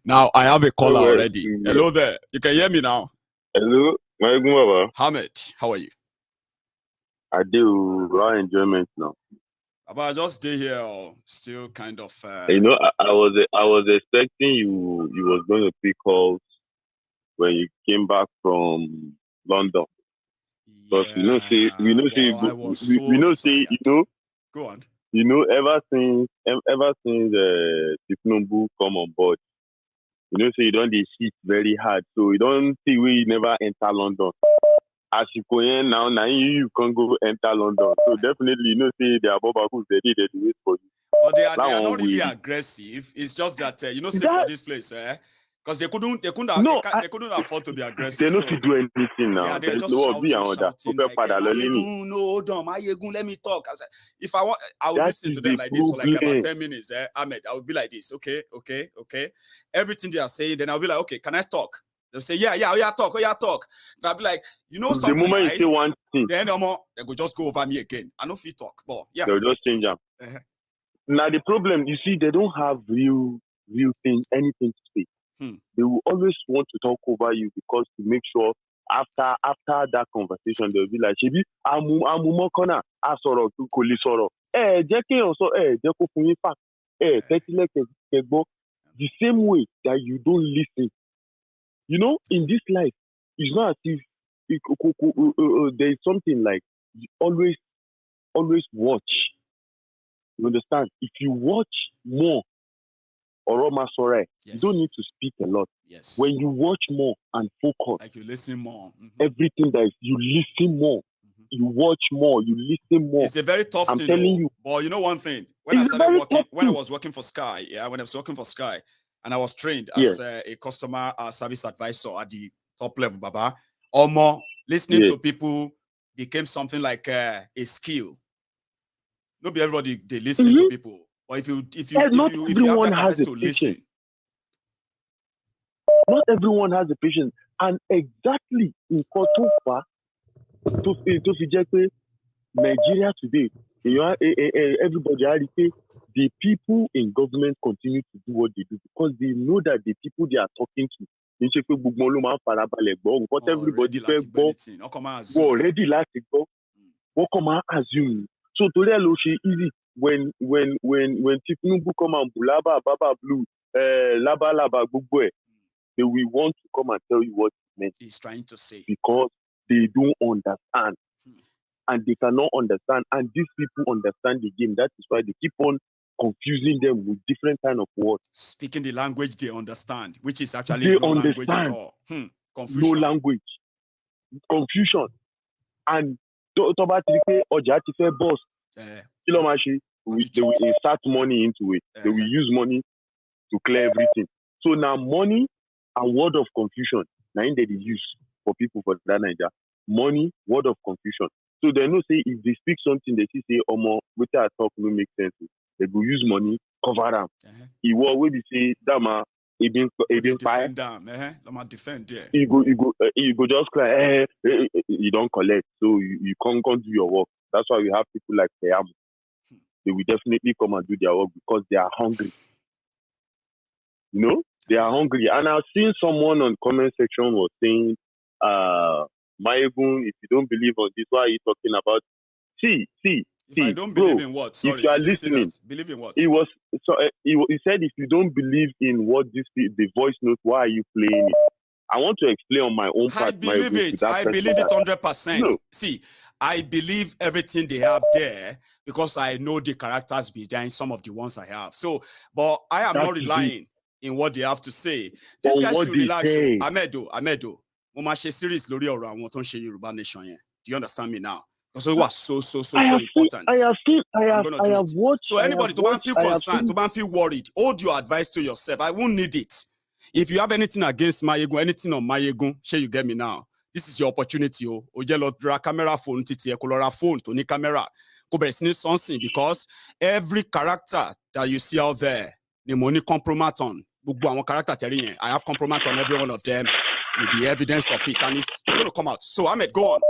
Now I have a caller Well, already. Hello there. You can hear me now. hello, my good Hamid, how are you? I do raw enjoyment now. But I just stay here, still kind of. You know, I was expecting you was going to pick calls when you came back from London. Because Yeah, we know say I was so tired. Go on. You know, ever since Tinubu come on board, you know, say you don't dey hit very hard. So you don't see we never enter London. As you go in now you can go enter London. So definitely, you know, say the Abobakus they did wait for you. But they are not really aggressive. It's just that say for this place, because they couldn't afford to be aggressive. They don't do anything now. Yeah, they're just shouting like, Mayegun, no, hold on, Mayegun, let me talk. I said, if I want, I would listen to them like this for like about 10 minutes. Ahmed, I would be like this, okay. Everything they are saying, then I'll be like, okay, can I talk? They'll say, yeah, talk. And I'll be like, you know something, the moment right? you say one thing, then they go just go over me again. I know if you talk, but yeah. They'll just change them. Now the problem, you see, they don't have real thing, anything to say. They will always want to talk over you because to make sure after that conversation they'll be like, Shebi, amu corner, asoro to koli soro. Jẹ́ kéèyàn sọ, jẹ́ kó fún yín fact. Tẹ́tílẹ̀ kẹgbọ́. The same way that you don't listen. You know, in this life, it's not as if there is something like you always watch. You understand? If you watch more, you don't need to speak a lot. Yes. When you watch more and focus, like you listen more, everything that is, you listen more, you watch more, you listen more. It's a very tough thing. I'm telling you. But you know one thing, when I was working for Sky, and I was trained as a customer service advisor at the top level, Baba, or more, listening to people became something like a skill. Not be everybody they listen to people, but if you have that capacity to listen. Not everyone has the patience, and exactly in Kotofa, to Nigeria today, everybody the people in government continue to do what they do because they know that the people they are talking to, what everybody already last go, what come assume. So to them, easy when Tinubu come and Bulaba, Baba Blue, Laba, Gbogbo, they will want to come and tell you what he's trying to say. Because they don't understand. And they cannot understand. And these people understand the game. That is why they keep on confusing them with different kind of words. Speaking the language they understand, which is actually no language at all. Confusion. No language. Confusion. And Toba Trike Oja Tife boss. They will insert money into it. They will use money to clear everything. So now money and word of confusion, now they use for people for that Nigeria. Money, word of confusion. So they know say if they speak something, they say, what I talk will make sense. They go use money, cover them. He will always say, Dama, he been fire. Defend, yeah. You go just cry, you don't collect. So you can't do your work. That's why we have people like Team. They will definitely come and do their work because they are hungry. You know, they are hungry. And I've seen someone on comment section was saying, Mayegun, if you don't believe on this, why are you talking about? See, I don't believe in what? Sorry, if you are listening, believe in what? He said, if you don't believe in what the voice note, why are you playing it? I want to explain on my own part. I believe it 100%. No. See, I believe everything they have there because I know the characters behind some of the ones I have. So, but I am not relying in what they have to say. This guy should relax. Amedo. Series Lori or Yoruba Nation. Do you understand me now? Because it was so important. I have watched. So anybody to feel concerned, to feel worried, hold your advice to yourself. I won't need it. If you have anything against Mayegun, anything on Mayegun, share you get me now. This is your opportunity. Camera phone, phone to camera. Because every character that you see out there, the money compromise on. I have compromise on every one of them with the evidence of it, and it's going to come out. So Ahmed, go on.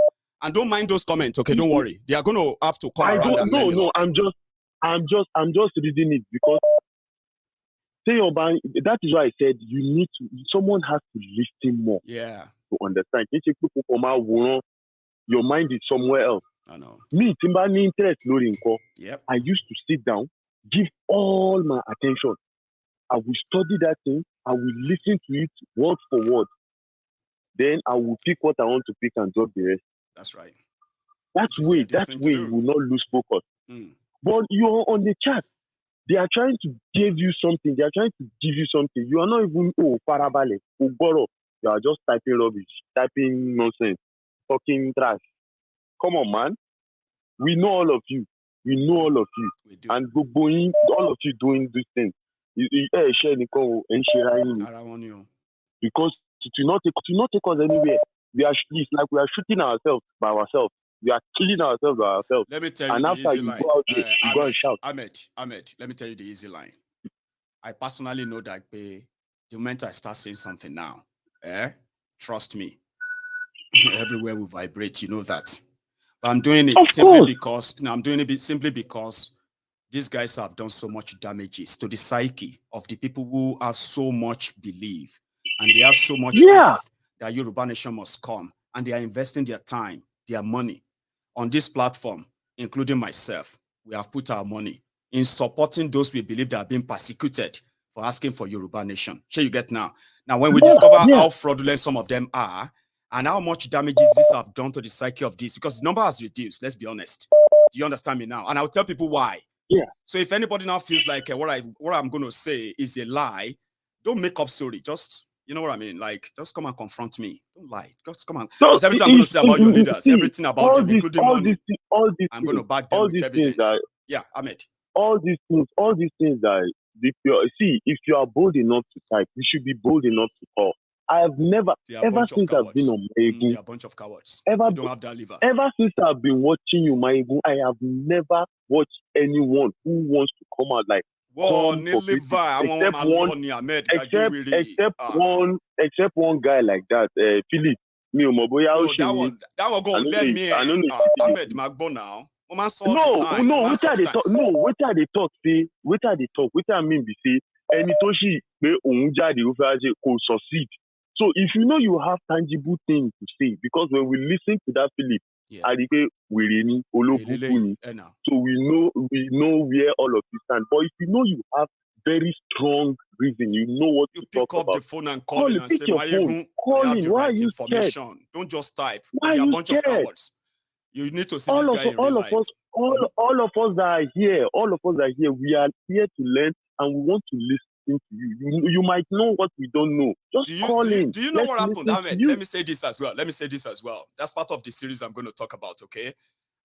And don't mind those comments, okay? Don't worry. They are going to have to come around and I'm just reading it because That is why I said someone has to listen more. Yeah. To understand. Your mind is somewhere else. I know. Me, Timbani interest loading call. Yep. I used to sit down, give all my attention. I will study that thing. I will listen to it word for word. Then I will pick what I want to pick and drop the rest. That's right. That way you will not lose focus. But you're on the chat. They are trying to give you something. They are trying to give you something. You are not even parabale, boro. You are just typing rubbish, typing nonsense, talking trash. Come on, man. We know all of you. We know all of you. We do. And all of you doing this thing. Because it will not take us anywhere. It's like we are shooting ourselves by ourselves. We are killing ourselves by ourselves. Let me tell you and the after easy you line. go out here, you go and shout. Ahmed, let me tell you the easy line. I personally know that the moment I start saying something now, trust me, everywhere will vibrate. You know that. But I'm doing it simply because these guys have done so much damages to the psyche of the people who have so much belief and they have so much faith that Yoruba Nation must come, and they are investing their time, their money on this platform, including myself. We have put our money in supporting those we believe that are being persecuted for asking for Yoruba Nation. Sure, you get now. Now, when we discover how fraudulent some of them are and how much damages this have done to the psyche of this, because the number has reduced, let's be honest. Do you understand me now? And I'll tell people why. Yeah. So if anybody now feels like what I'm going to say is a lie, don't make up story. Just, you know what I mean? Like, just come and confront me. Don't lie. Just come and... Because everything I'm going to say about your leaders, everything about them, including money, I'm going to back them with evidence. Yeah, Ahmed. All these things that... if you are bold enough to type, you should be bold enough to call. I have never, ever since I've been on Maegun, a bunch of cowards. You don't have that liver. Ever since I've been watching you, Maegun, I have never watched anyone who wants to come out like except one guy like that, Philip. That one go let me. Ahmed Magbo now. What are they talk? What I mean be say, any toshi be onjade ko succeed. So if you know you have tangible things to say, because when we listen to that Philip, so we know where all of you stand. But if you know you have very strong reason, you know what to talk about. You pick up the phone and call in and say, Maegun, I have the right information. Don't just type. Why are a bunch of cowards. You need to see this guy in real life. All of us that are here, we are here to learn and we want to listen to you. You might know what we don't know. Just call in. Do you know what happened, Ahmed? Let me say this as well. That's part of the series I'm going to talk about, okay?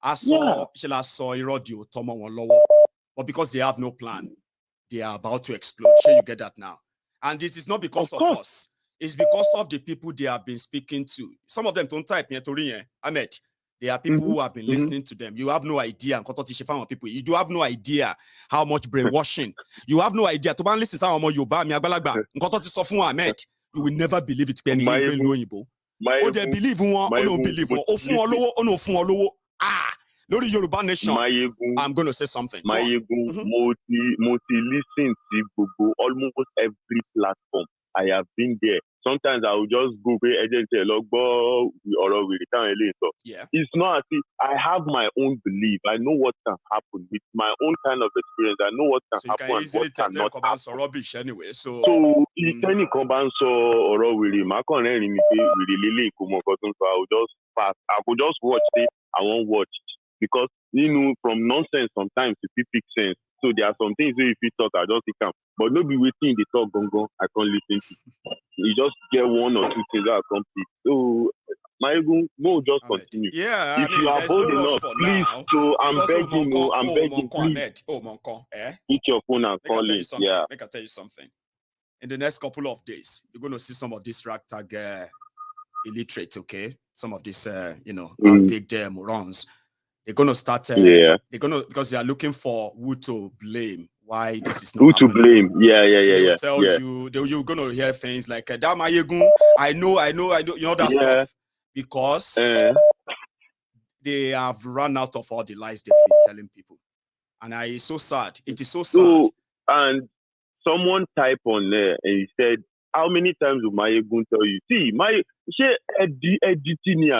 I saw Irodio Tomo one lower, but because they have no plan, they are about to explode. Sure, you get that now. And this is not because of us. It's because of the people they have been speaking to. Some of them don't type Ahmed. There are people who have been listening to them. You have no idea. People. You do have no idea how much brainwashing. You have no idea. To listen to Ahmed, you will never believe it. They believe one, or don't believe one. Lori Yoruba Nation. I'm going to say something. Listen to almost every platform. I have been there. Sometimes I will just go where agents say, it's not as if I have my own belief. I know what can happen with my own kind of experience. I know what can happen and what cannot happen. Rubbish anyway. So if any combine or really, I will just pass. I could just watch it. I won't watch it. Because, from nonsense sometimes it pick sense. So there are some things where if you talk, I just think but no be waiting the talk gongo, I can't listen to. You just get one or two things that are complete. So Maegun, no, just continue. Yeah, if you are bold enough, please. So I'm begging, please. Pick your phone and call in. Yeah. Make I tell you something. In the next couple of days, you're going to see some of this ragtag illiterate, okay? Some of this, half-baked morons. They're going to start, because they are looking for who to blame, why this is not happening. Who to blame? They will tell you, you're going to hear things like, that Maegun, I know, that stuff. Because they have run out of all the lies they've been telling people. And it's so sad. It is so sad. And someone type on there and he said, how many times will Mayegun tell you? See, editing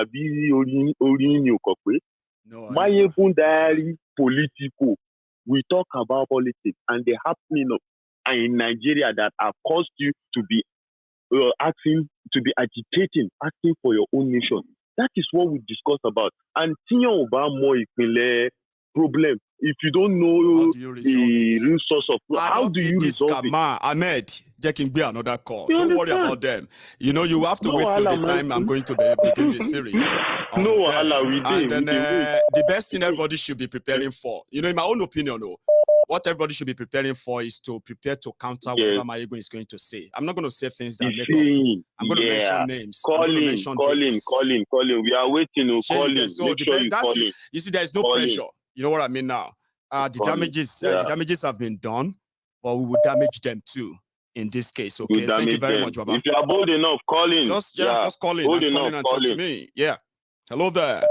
Mayegun diary political. We talk about politics and the happening of in Nigeria that have caused you to be agitating, asking for your own nation. That is what we discuss about. And Tiyan Oba more problem. If you don't know the real source of how do you resolve it? Ahmed, there can be another call. Don't worry about them. You know, you have to wait till the time I'm going to begin the series. No, and then the best thing everybody should be preparing for, you know, in my own opinion, what everybody should be preparing for is to prepare to counter whatever Mayegun is going to say. I'm not going to say things that make up. I'm going to mention names. Call in. We are waiting. Call in. So make sure you call in. You see, there's no pressure. You know what I mean now? The damages have been done, but we will damage them too in this case. Okay, thank you very much, Baba. If you are bold enough, call in. Just call in. Call in and talk to me. Yeah. Hello there.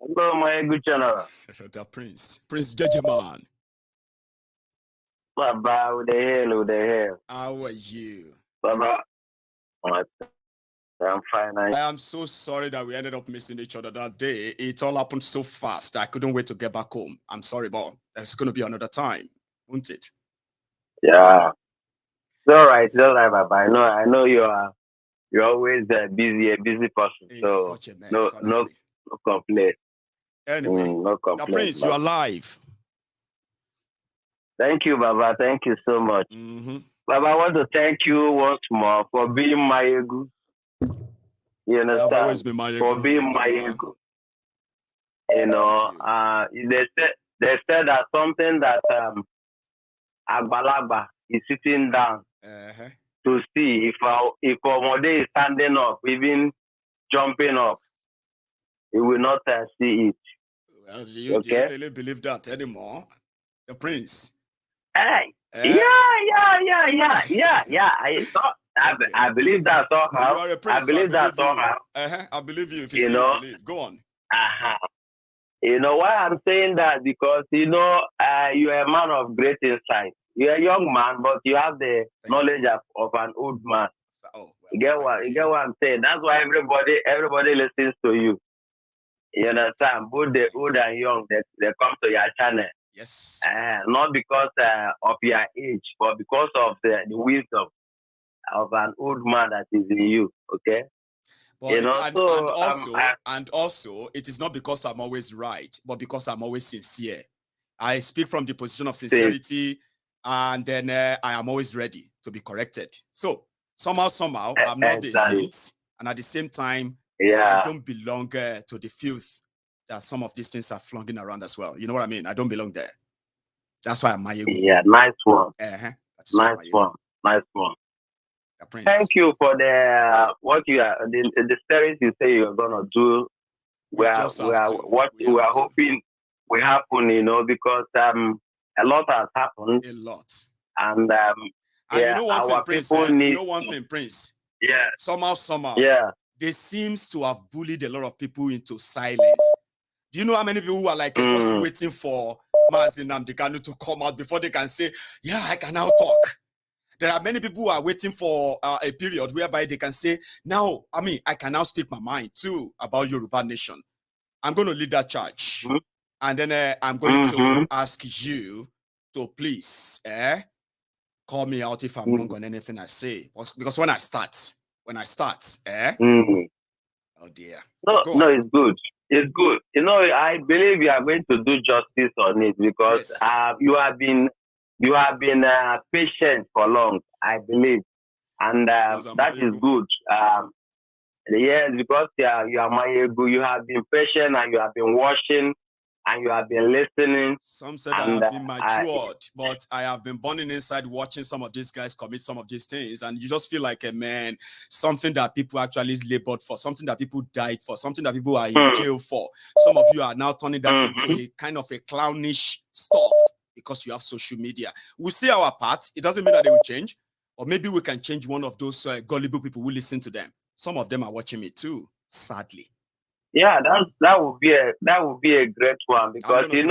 Hello, my good channel. The Prince Jejeman. Baba, who the hell? How are you? Baba, I'm fine. I am so sorry that we ended up missing each other that day. It all happened so fast. I couldn't wait to get back home. I'm sorry, but there's going to be another time, won't it? Yeah. It's all right, Baba. I know you're always a busy person. It's so such a mess, no complaint. Anyway, no complaint. The Prince, you're alive. Thank you, Baba. Thank you so much. Baba, I want to thank you once more for being Mayegun. You understand? I've always been Mayegun. For being Mayegun. You know, they said that something that Agbalagba is sitting down to see if Omode is standing up, even jumping up, he will not see it. Well, do you really believe that anymore? The Prince. Hey. Yeah. I believe that somehow. You are a prince, I believe that somehow. I believe you if you say you believe. Go on. You know why I'm saying that? Because you are a man of great insight. You're a young man, but you have the knowledge of an old man. You get what I'm saying? That's why everybody listens to you. You understand? Both the old and young, they come to your channel. Yes. Not because of your age, but because of the wisdom of an old man that is in you. Okay. But and also, it is not because I'm always right, but because I'm always sincere. I speak from the position of sincerity, and then I am always ready to be corrected. So somehow, I'm not the saint, and at the same time, I don't belong to the filth that some of these things are flunging around as well. You know what I mean? I don't belong there. That's why I'm Mayegun. Yeah, nice one. Nice one. Thank you for the the series you say you're gonna do. We are hoping will happen, because a lot has happened. A lot. And you know one thing, Prince. You know one thing, Prince. Yeah. Somehow. Yeah. They seems to have bullied a lot of people into silence. Do you know how many people who are like just waiting for Mazi Nnamdi Kanu to come out before they can say, yeah, I can now talk? There are many people who are waiting for a period whereby they can say, now, I can now speak my mind too about Yoruba Nation. I'm going to lead that charge. And then I'm going to ask you to please call me out if I'm wrong on anything I say. Because when I start, oh dear. No, it's good. It's good. I believe you are going to do justice on it because you have been patient for long, I believe. And that is good. Yes, because you are Mayegun, you have been patient and you have been watching and you have been listening. Some said I have been matured, but I have been burning inside watching some of these guys commit some of these things. And you just feel like, something that people actually labored for, something that people died for, something that people are in jail for. Some of you are now turning that into a kind of a clownish stuff because you have social media. We'll see our part. It doesn't mean that they will change. Or maybe we can change one of those gullible people who listen to them. Some of them are watching me too, sadly. Yeah, that would be a great one because we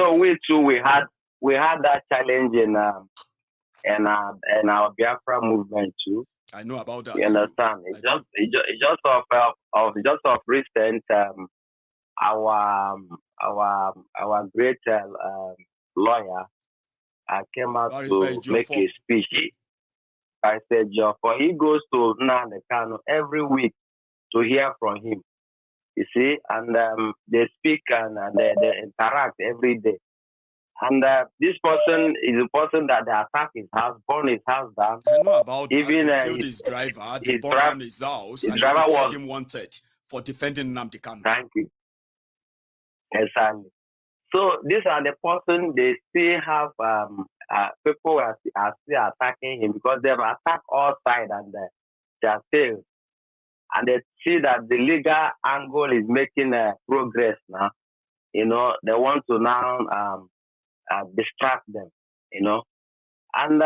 had that challenge in our Biafra movement too. I know about that. You understand? It's just of recent. Our great lawyer came out to make a speech. I said, for he goes to Nnamdi Kanu every week to hear from him. You see, and they speak and they interact every day. And this person is a person that they attack his house, burn his house down. I know about even, that. They killed his driver, they burned down his house, and they declared him wanted for defending Nnamdi Kanu. Thank you. Exactly. So these are the person they still have people are still attacking him because they've attacked all sides and they are failed. And they see that the legal angle is making progress now. You know, they want to now distract them, you know. And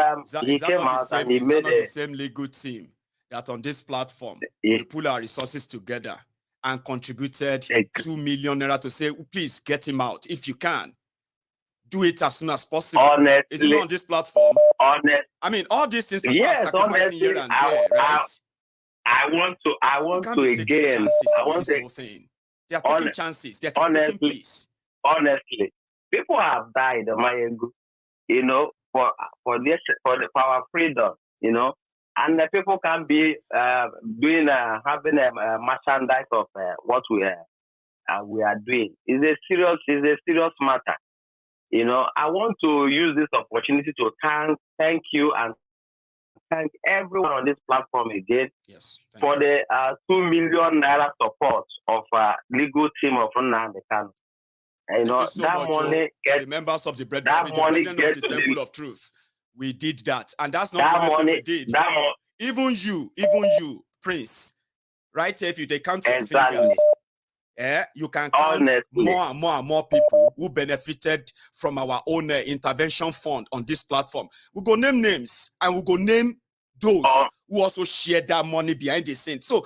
he came out and he made the same legal team that on this platform we pull our resources together and contributed 2 million naira to say, please get him out. If you can, do it as soon as possible. Honestly, is it on this platform? I mean, all these things people are sacrificing here and there, right? I want to again. I want this whole thing. They are taking chances. They are taking place. Honestly, people have died, you know, for our freedom, you know, and the people can be having a merchandise of what we are doing. It's a serious matter. You know, I want to use this opportunity to thank you and thank everyone on this platform again for the 2 million naira support of legal team of Nnamdi Kanu. You know, so that money the members of the Brethren of the Temple of Truth. We did that. And that's not the only thing we did. Even you, Prince, right here, if you count your fingers, you can count more and more people who benefited from our own intervention fund on this platform. We'll go name names and we'll go name those who also shared that money behind the scenes. So,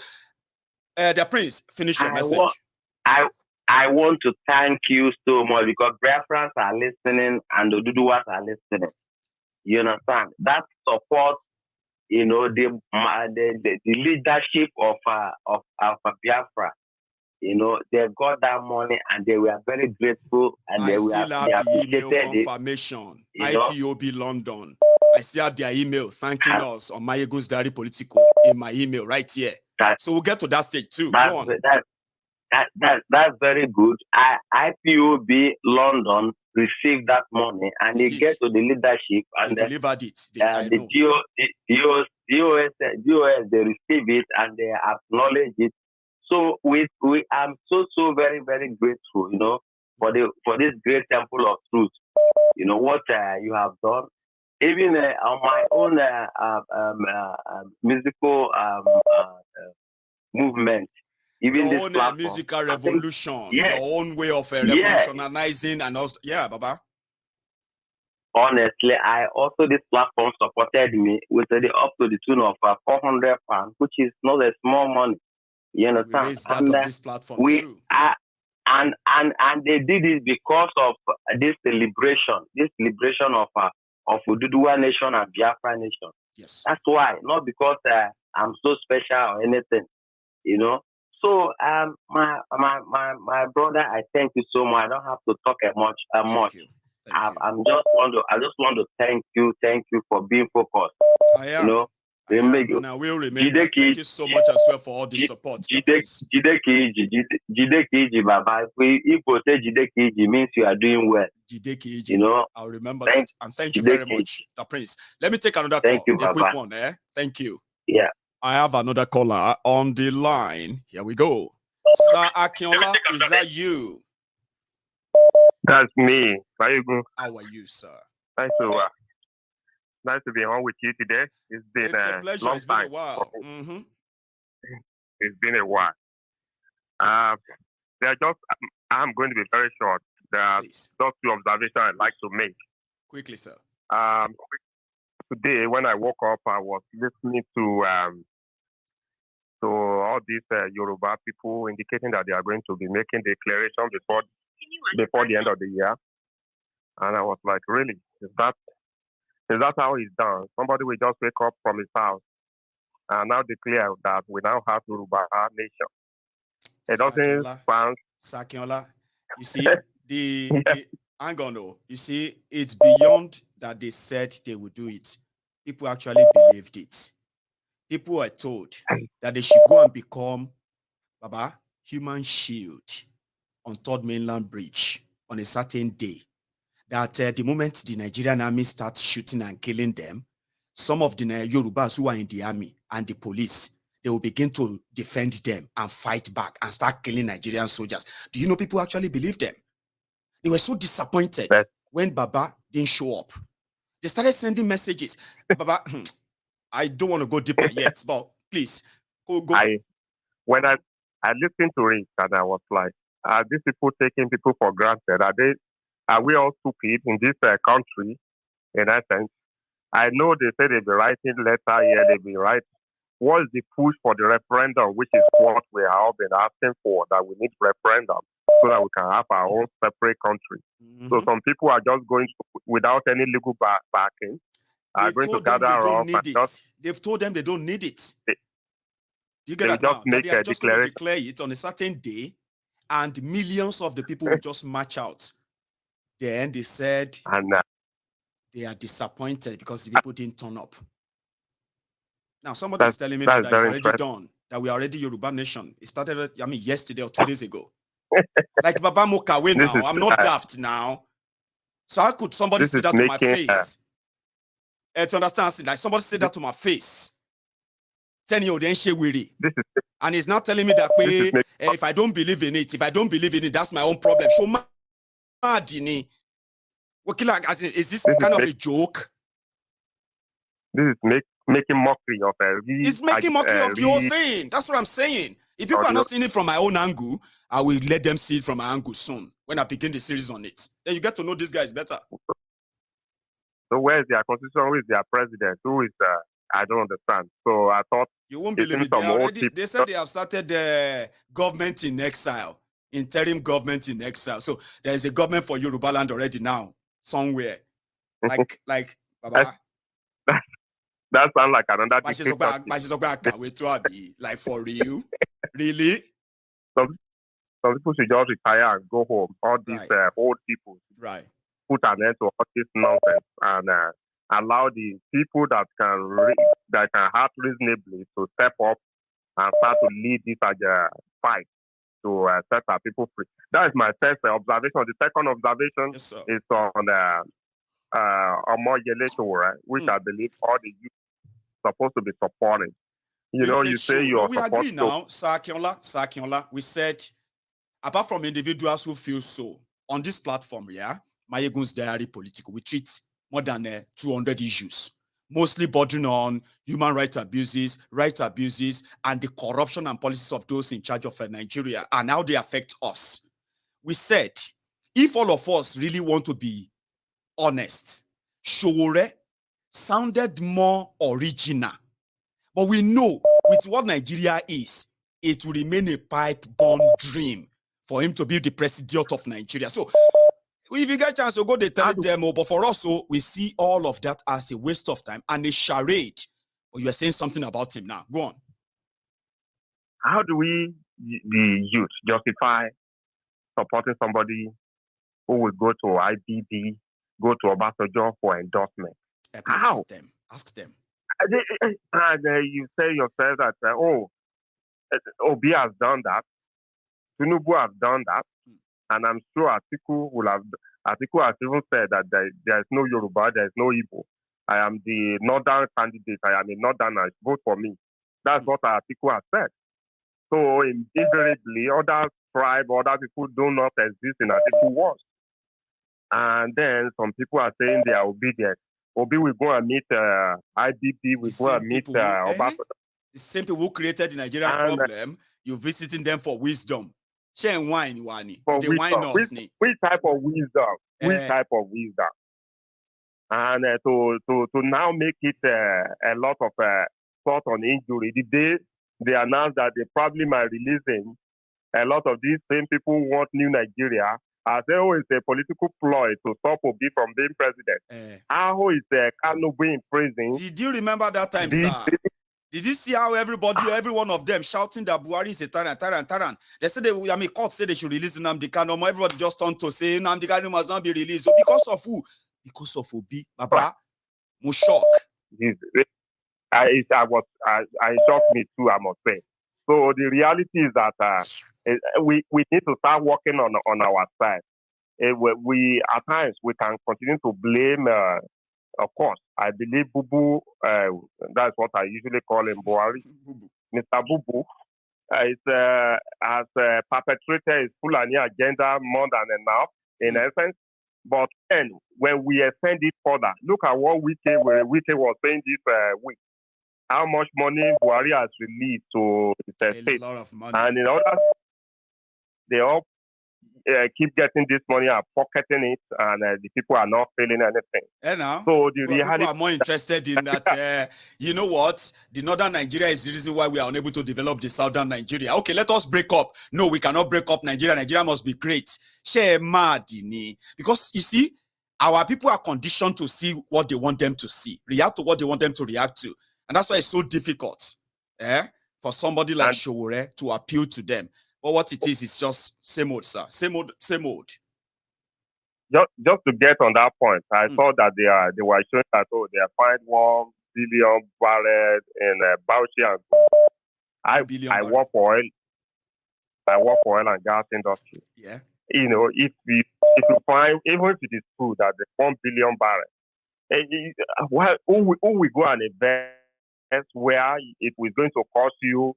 the Prince, finish your message. I want to thank you so much because Biafrans are listening and the Oduduwas are listening. You understand? That support, you know, the leadership of Biafra. You know, they got that money and they were very grateful and they have the email confirmation. IPOB London. I still have their email thanking us on Mayegun's Diary Political in my email right here. So we'll get to that stage too. Go on. That's very good. IPOB London received that money and they get to the leadership and they delivered it. The DOS they receive it and they acknowledge it. So we am so very very grateful, you know, for this great temple of truth. You know what you have done. Even on my own musical movement. Even your own musical revolution, your own way of revolutionizing and also, Baba. Honestly, this platform supported me with up to the tune of £400, which is not a small money. You understand? We raised that on this platform too. And they did it because of this liberation of Oduduwa Nation and Biafra Nation. Yes. That's why, not because I'm so special or anything, you know. So my brother, I thank you so much. I don't have to talk much. Thank you. I just want to thank you for being focused. I am. You know, and I will remember. Thank you so much as well for all the support. Jidekiji, Baba. If you say Jidekiji means you are doing well. Jidekiji. You know, I'll remember that. And thank you very much, the Prince. Let me take another call. You, a quick one, Thank you. Yeah. I have another caller on the line. Here we go. Sir Akinola, is that you? That's me. How are you, sir? Nice to be on with you today. It's been a pleasure. Long it's been time. a while. Mm-hmm. It's been a while. I'm going to be very short. There are just 2 observations I'd like to make. Quickly, sir. Today, when I woke up, I was listening to all these Yoruba people indicating that they are going to be making declaration before the end of the year. And I was like, really? Is that how it's done? Somebody will just wake up from his house and now declare that we now have Yoruba nation. It doesn't sound. Sakinola, you see, hang on, no. You see, it's beyond that they said they would do it. People actually believed it. People were told that they should go and become Baba human shield on Third Mainland Bridge on a certain day. That the moment the Nigerian army starts shooting and killing them, some of the Yorubas who are in the army and the police, they will begin to defend them and fight back and start killing Nigerian soldiers. Do you know people actually believe them? They were so disappointed when Baba didn't show up. They started sending messages. Baba, I don't want to go deeper yet, but please, go. When I listened to it and I was like, are these people taking people for granted? Are we all stupid in this country? In essence, I know they say they'll be writing letter here, they'll be writing. What's the push for the referendum, which is what we have all been asking for, that we need referendum so that we can have our own separate country. Mm-hmm. So some people are just going to, without any legal backing, are going to gather up and just... They've told them they don't need it. Do you get that now? That they are just going to declare it on a certain day, and millions of the people will just march out. Then they said they are disappointed because the people didn't turn up. Now, somebody is telling me that it's already done, that we are already Yoruba nation. It started, yesterday or 2 days ago. Like Baba Mokawe now. I'm not daft now. So how could somebody say that to my face? To understand, like somebody say that to my face. And he's not telling me that if I don't believe in it, that's my own problem. So is this kind of a joke? This is making mockery of it's making mockery of the whole thing. That's what I'm saying. If people are not seeing it from my own angle, I will let them see it from my angle soon when I begin the series on it. Then you get to know these guys better. So where is their constitution? Who is their president? Who is I don't understand. So I thought you won't believe it. They said they have started the government in exile, interim government in exile. So there is a government for Yoruba land already now, somewhere. Like Baba. That sounds like another like for real? Really? Some people should just retire and go home. All these old people. Right. Put an end to all this nonsense and allow the people that can act reasonably to step up and start to lead this fight to set our people free. That is my first observation. The second observation is on Omo Yeleto, right? Which I believe all the youth supposed to be supporting. You say you are we agree now, Sakinola. We said, apart from individuals who feel so, on this platform, Mayegun's Diary Political, we treat more than 200 issues, mostly bordering on human rights abuses, and the corruption and policies of those in charge of Nigeria, and how they affect us. We said, if all of us really want to be honest, Showore sounded more original. But we know with what Nigeria is, it will remain a pipe-bomb dream for him to be the president of Nigeria. So if you get a chance to go, they tell them, but for us, we see all of that as a waste of time and a charade. But you are saying something about him now. Go on. How do we, the youth, justify supporting somebody who will go to IBB, go to Obasanjo for endorsement? How? Ask them. And you say yourself that, Obi has done that, Tinubu has done that, and I'm sure Atiku has even said that there is no Yoruba, there is no Igbo. I am the northern candidate, I am a northerner, vote for me. That's what Atiku has said. So invariably, other tribe, other people do not exist in Atiku world. And then some people are saying they are obedient. Obi will go and meet IBP, will go and meet Obasanjo. The same people who created the Nigerian problem, you're visiting them for wisdom. Share wine, Wani. For wisdom. Which type of wisdom? Which type of wisdom? And to now make it a lot of thought on injury. The day they announced that they probably might releasing a lot of these same people who want new Nigeria I say, oh, it's a political ploy to stop Obi from being president. How is Kanu being in prison? Did you remember that time, sir? Did you see how every one of them shouting that Buhari is a tyrant? They said court said they should release Nnamdi Kanu. Everybody just turned to say Nnamdi Kanu must not be released. So because of who? Because of Obi. Baba, shock. I shocked me too, I must say. So the reality is that we need to start working on our side. We at times we can continue to blame. Of course, I believe Bubu. That's what I usually call him, Buhari. Mr. Bubu has perpetrated his Fulani agenda more than enough, in essence. But then, when we extend it further, look at what Wike was saying this week. How much money Buhari has released to the state. A lot of money. And in order, they all keep getting this money and pocketing it, and the people are not feeling anything. So the reality, people are more interested in that. You know what? The northern Nigeria is the reason why we are unable to develop the southern Nigeria. Okay, let us break up. No, we cannot break up Nigeria. Nigeria must be great. Because you see, our people are conditioned to see what they want them to see, react to what they want them to react to, and that's why it's so difficult, for somebody like Showore to appeal to them. But what it is just same old, sir. Same old. Just to get on that point, I saw that they were showing that they have found 1 billion barrels in Bauchi and I work for oil and gas industry. Yeah. You know, if you find, even if it is true that the 1 billion barrels, who will go and invest where it was going to cost you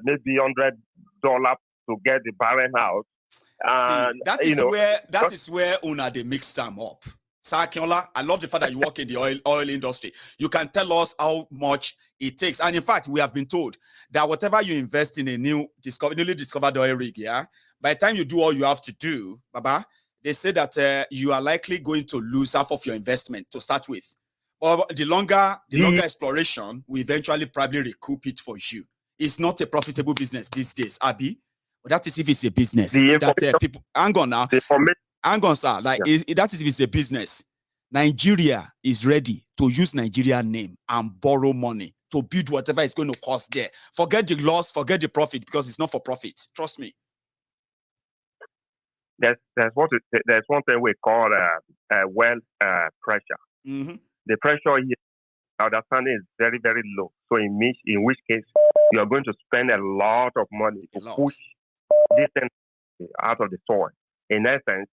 maybe $100 to get the barrel out. See, that is where Una they mix them up. Sir Akinola, I love the fact that you work in the oil industry. You can tell us how much it takes. And in fact, we have been told that whatever you invest in a newly discovered oil rig, by the time you do all you have to do, Baba, they say that you are likely going to lose half of your investment to start with. But the longer exploration will eventually probably recoup it for you. It's not a profitable business these days, Abi. But that is if it's a business. That people hang on now. Hang on, sir. That is if it's a business. Nigeria is ready to use Nigerian name and borrow money to build whatever it's going to cost there. Forget the loss, forget the profit, because it's not for profit. Trust me. There's one thing we call pressure. Mm-hmm. The pressure here, understanding, is very, very low. So in which case you are going to spend a lot of money to push this thing out of the soil. In essence,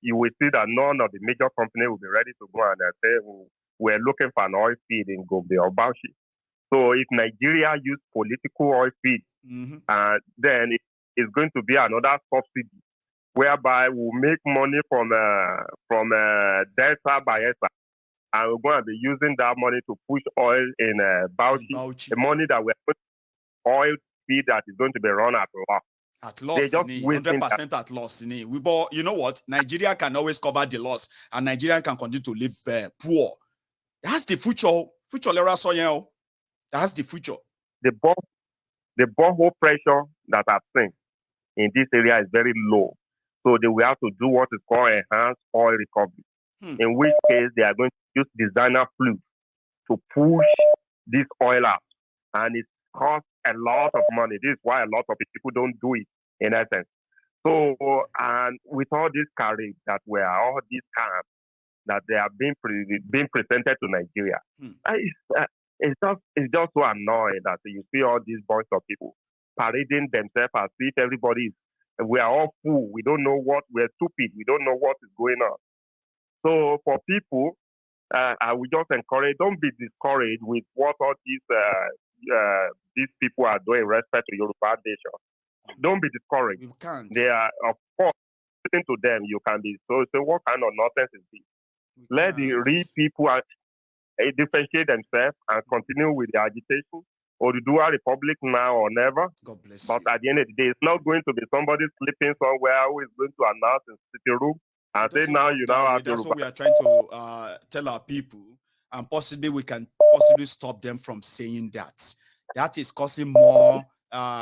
you will see that none of the major companies will be ready to go and say we're looking for an oil field in Gombe or Bauchi. So if Nigeria use political oil field, then it's going to be another subsidy whereby we'll make money from Delta Bayelsa, and we're going to be using that money to push oil in Bauchi. The money that we're putting oil feed that is going to be run at loss. At loss, 100% at loss. But you know what? Nigeria can always cover the loss, and Nigeria can continue to live poor. That's the future. That's the future. The borehole pressure that I've seen in this area is very low. So they will have to do what is called enhanced oil recovery, in which case they are going to use designer fluid to push this oil out. And it costs a lot of money. This is why a lot of people don't do it, in essence. So, and with all these carried that were all these camps that they are being presented to Nigeria, it's just so annoying that you see all these bunch of people parading themselves as if everybody is, we are all fool. We don't know we're stupid. We don't know what is going on. So for people, I would just encourage, don't be discouraged with what all these people are doing in respect to Yoruba nation. Don't be discouraged. You can't. They are, of course, listening to them, you can be so what kind of nonsense is this? Let the real people differentiate themselves and continue with the agitation, or to do a republic now or never. God bless you. At the end of the day, it's not going to be somebody sleeping somewhere who is going to announce in the city room and say, now you now have to. That's what we are trying to tell our people, and possibly we can stop them from saying that. That is causing more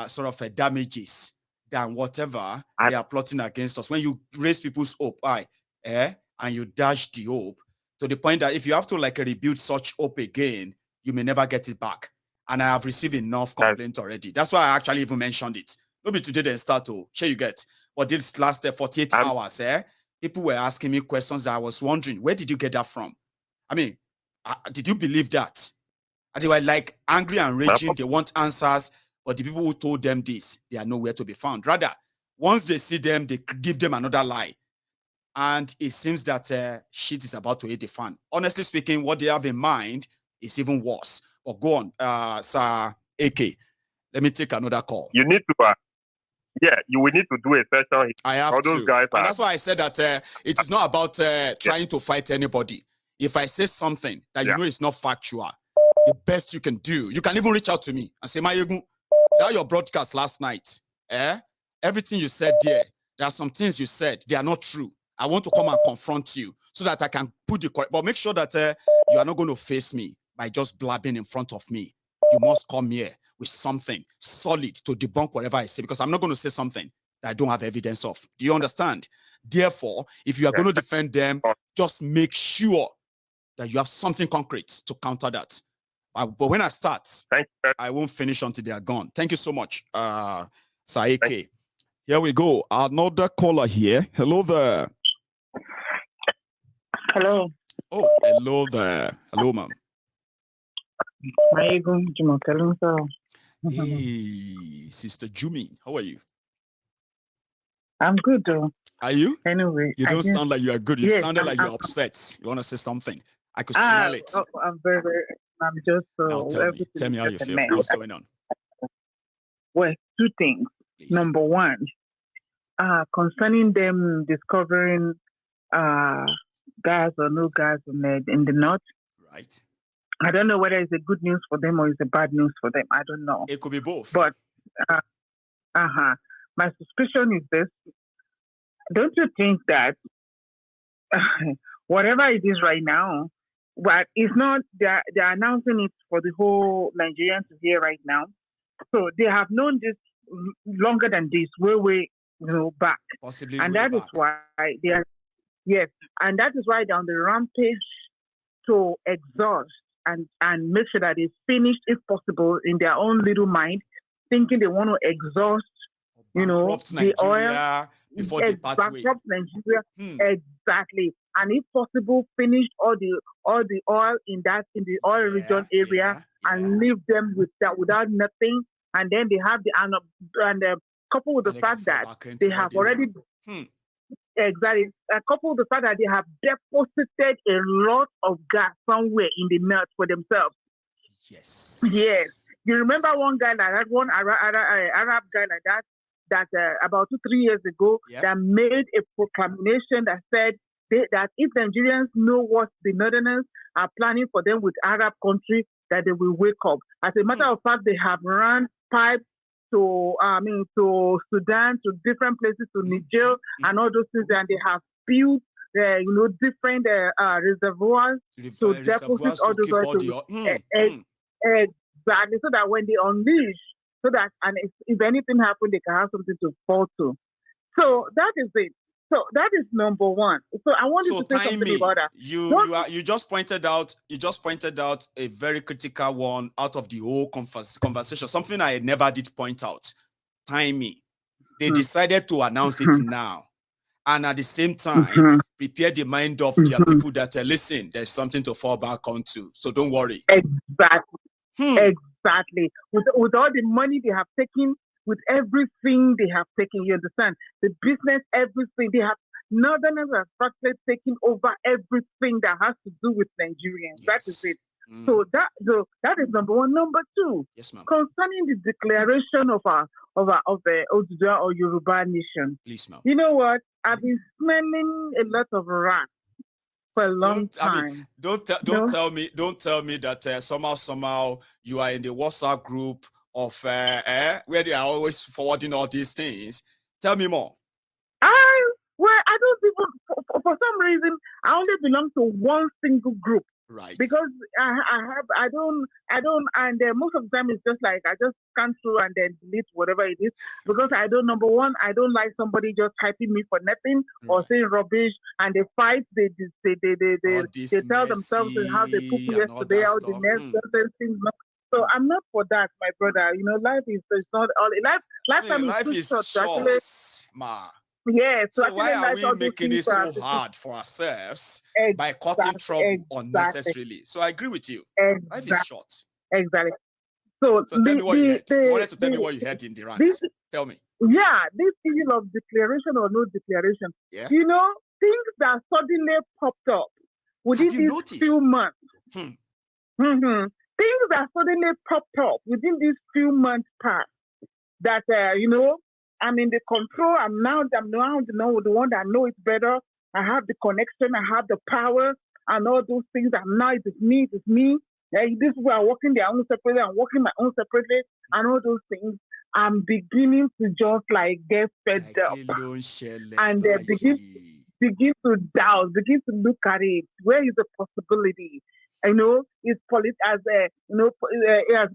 sort of damages than whatever they are plotting against us. When you raise people's hope, and you dash the hope to the point that if you have to like rebuild such hope again, you may never get it back. And I have received enough complaints already. That's why I actually even mentioned it. Maybe today they start to share you get. But this last 48 hours, people were asking me questions that I was wondering, where did you get that from? I mean, did you believe that? And they were like angry and raging. They want answers, but the people who told them this, they are nowhere to be found. Rather, once they see them, they give them another lie. And it seems that shit is about to hit the fan. Honestly speaking, what they have in mind is even worse. But go on, Sir AK. Let me take another call. You need to, you will need to do a session. I have all to. Those guys and that's why I said that it is not about trying to fight anybody. If I say something that you know is not factual, the best you can do, you can even reach out to me and say, Mayegu, that your broadcast last night, everything you said there are some things you said, they are not true. I want to come and confront you so that I can put the correct, but make sure that you are not going to face me by just blabbing in front of me. You must come here with something solid to debunk whatever I say, because I'm not going to say something that I don't have evidence of. Do you understand? Therefore, if you are going to defend them, just make sure that you have something concrete to counter that. But when I start, I won't finish until they are gone. Thank you so much, Saike. Here we go. Another caller here. Hello there. Hello. Oh, hello there. Hello, ma'am. Hey, Sister Jumi, how are you? I'm good, though. Are you? Anyway, you don't sound like you are good. You sounded like you're I'm upset. You want to say something? I could smell it. I'm very, very. I'm just. Now tell me how you feel. What's going on? Well, two things. Please. Number one, concerning them discovering gas or no gas in the north. Right. I don't know whether it's a good news for them or it's a bad news for them. I don't know. It could be both. But my suspicion is this. Don't you think that whatever it is right now, but it's not, they're announcing it for the whole Nigerians to hear right now. So they have known this longer than this, way back. Possibly and way that back. is why they are, and that is why they're on the rampage to exhaust and make sure that it's finished, if possible, in their own little mind, thinking they want to exhaust, the oil before they bankrupt Nigeria. Exactly. And if possible, finish all the oil in the oil region area and leave them with that without nothing. And then they have coupled with the fact that they have already coupled with the fact that they have deposited a lot of gas somewhere in the north for themselves. Yes. You remember one guy like that, one Arab guy like that about 2-3 years ago that made a proclamation that said that if Nigerians know what the Northerners are planning for them with Arab countries, that they will wake up. As a matter of fact, they have run pipes to Sudan, to different places, to Niger, and all those things, and they have built different reservoirs to deposit all those oil. Exactly, so that when they unleash, and if anything happens, they can have something to fall to. So that is it. So that is number one. So I wanted to say something about that. You just pointed out a very critical one out of the whole conversation. Something I never did point out. Timing. They decided to announce it now, and at the same time, prepare the mind of their people that listen. There's something to fall back onto. So don't worry. Exactly. Exactly. With all the money they have taken, with everything they have taken, you understand? The business, everything. They have, Northerners have practically taken over everything that has to do with Nigerians. That is it. So that is number one. Number two, concerning the declaration of Oduduwa or Yoruba nation. Please, ma'am. You know what? I've been smelling a lot of rats for a long time. Don't tell me that somehow you are in the WhatsApp group of where they are always forwarding all these things. Tell me more. I don't even, for some reason, I only belong to one single group Right. Because I don't, and most of the time it's just like I just scan through and then delete whatever it is because I don't. Number one, I don't like somebody just typing me for nothing or saying rubbish, and they fight. They tell themselves how they poop yesterday, how the next thing. So I'm not for that, my brother. You know, life is not all life is too short. Actually, ma. Yeah, so why are we making it so hard for ourselves by cutting trouble unnecessarily? So I agree with you. Life is short. Exactly. So tell me what you heard. You wanted to tell me what you heard in the rant. Tell me. Yeah, this issue of declaration or no declaration. Yeah. You know, things that suddenly popped up within these few months. Things that suddenly popped up within these few months past. That you know, I'm in the control. I'm now the one that knows it better. I have the connection. I have the power and all those things. I'm now it's me. This is where I'm working their own separately. I'm working my own separately, and all those things. I'm beginning to just like get fed up, and begin to doubt, begin to look at it. Where is the possibility? You know, it's as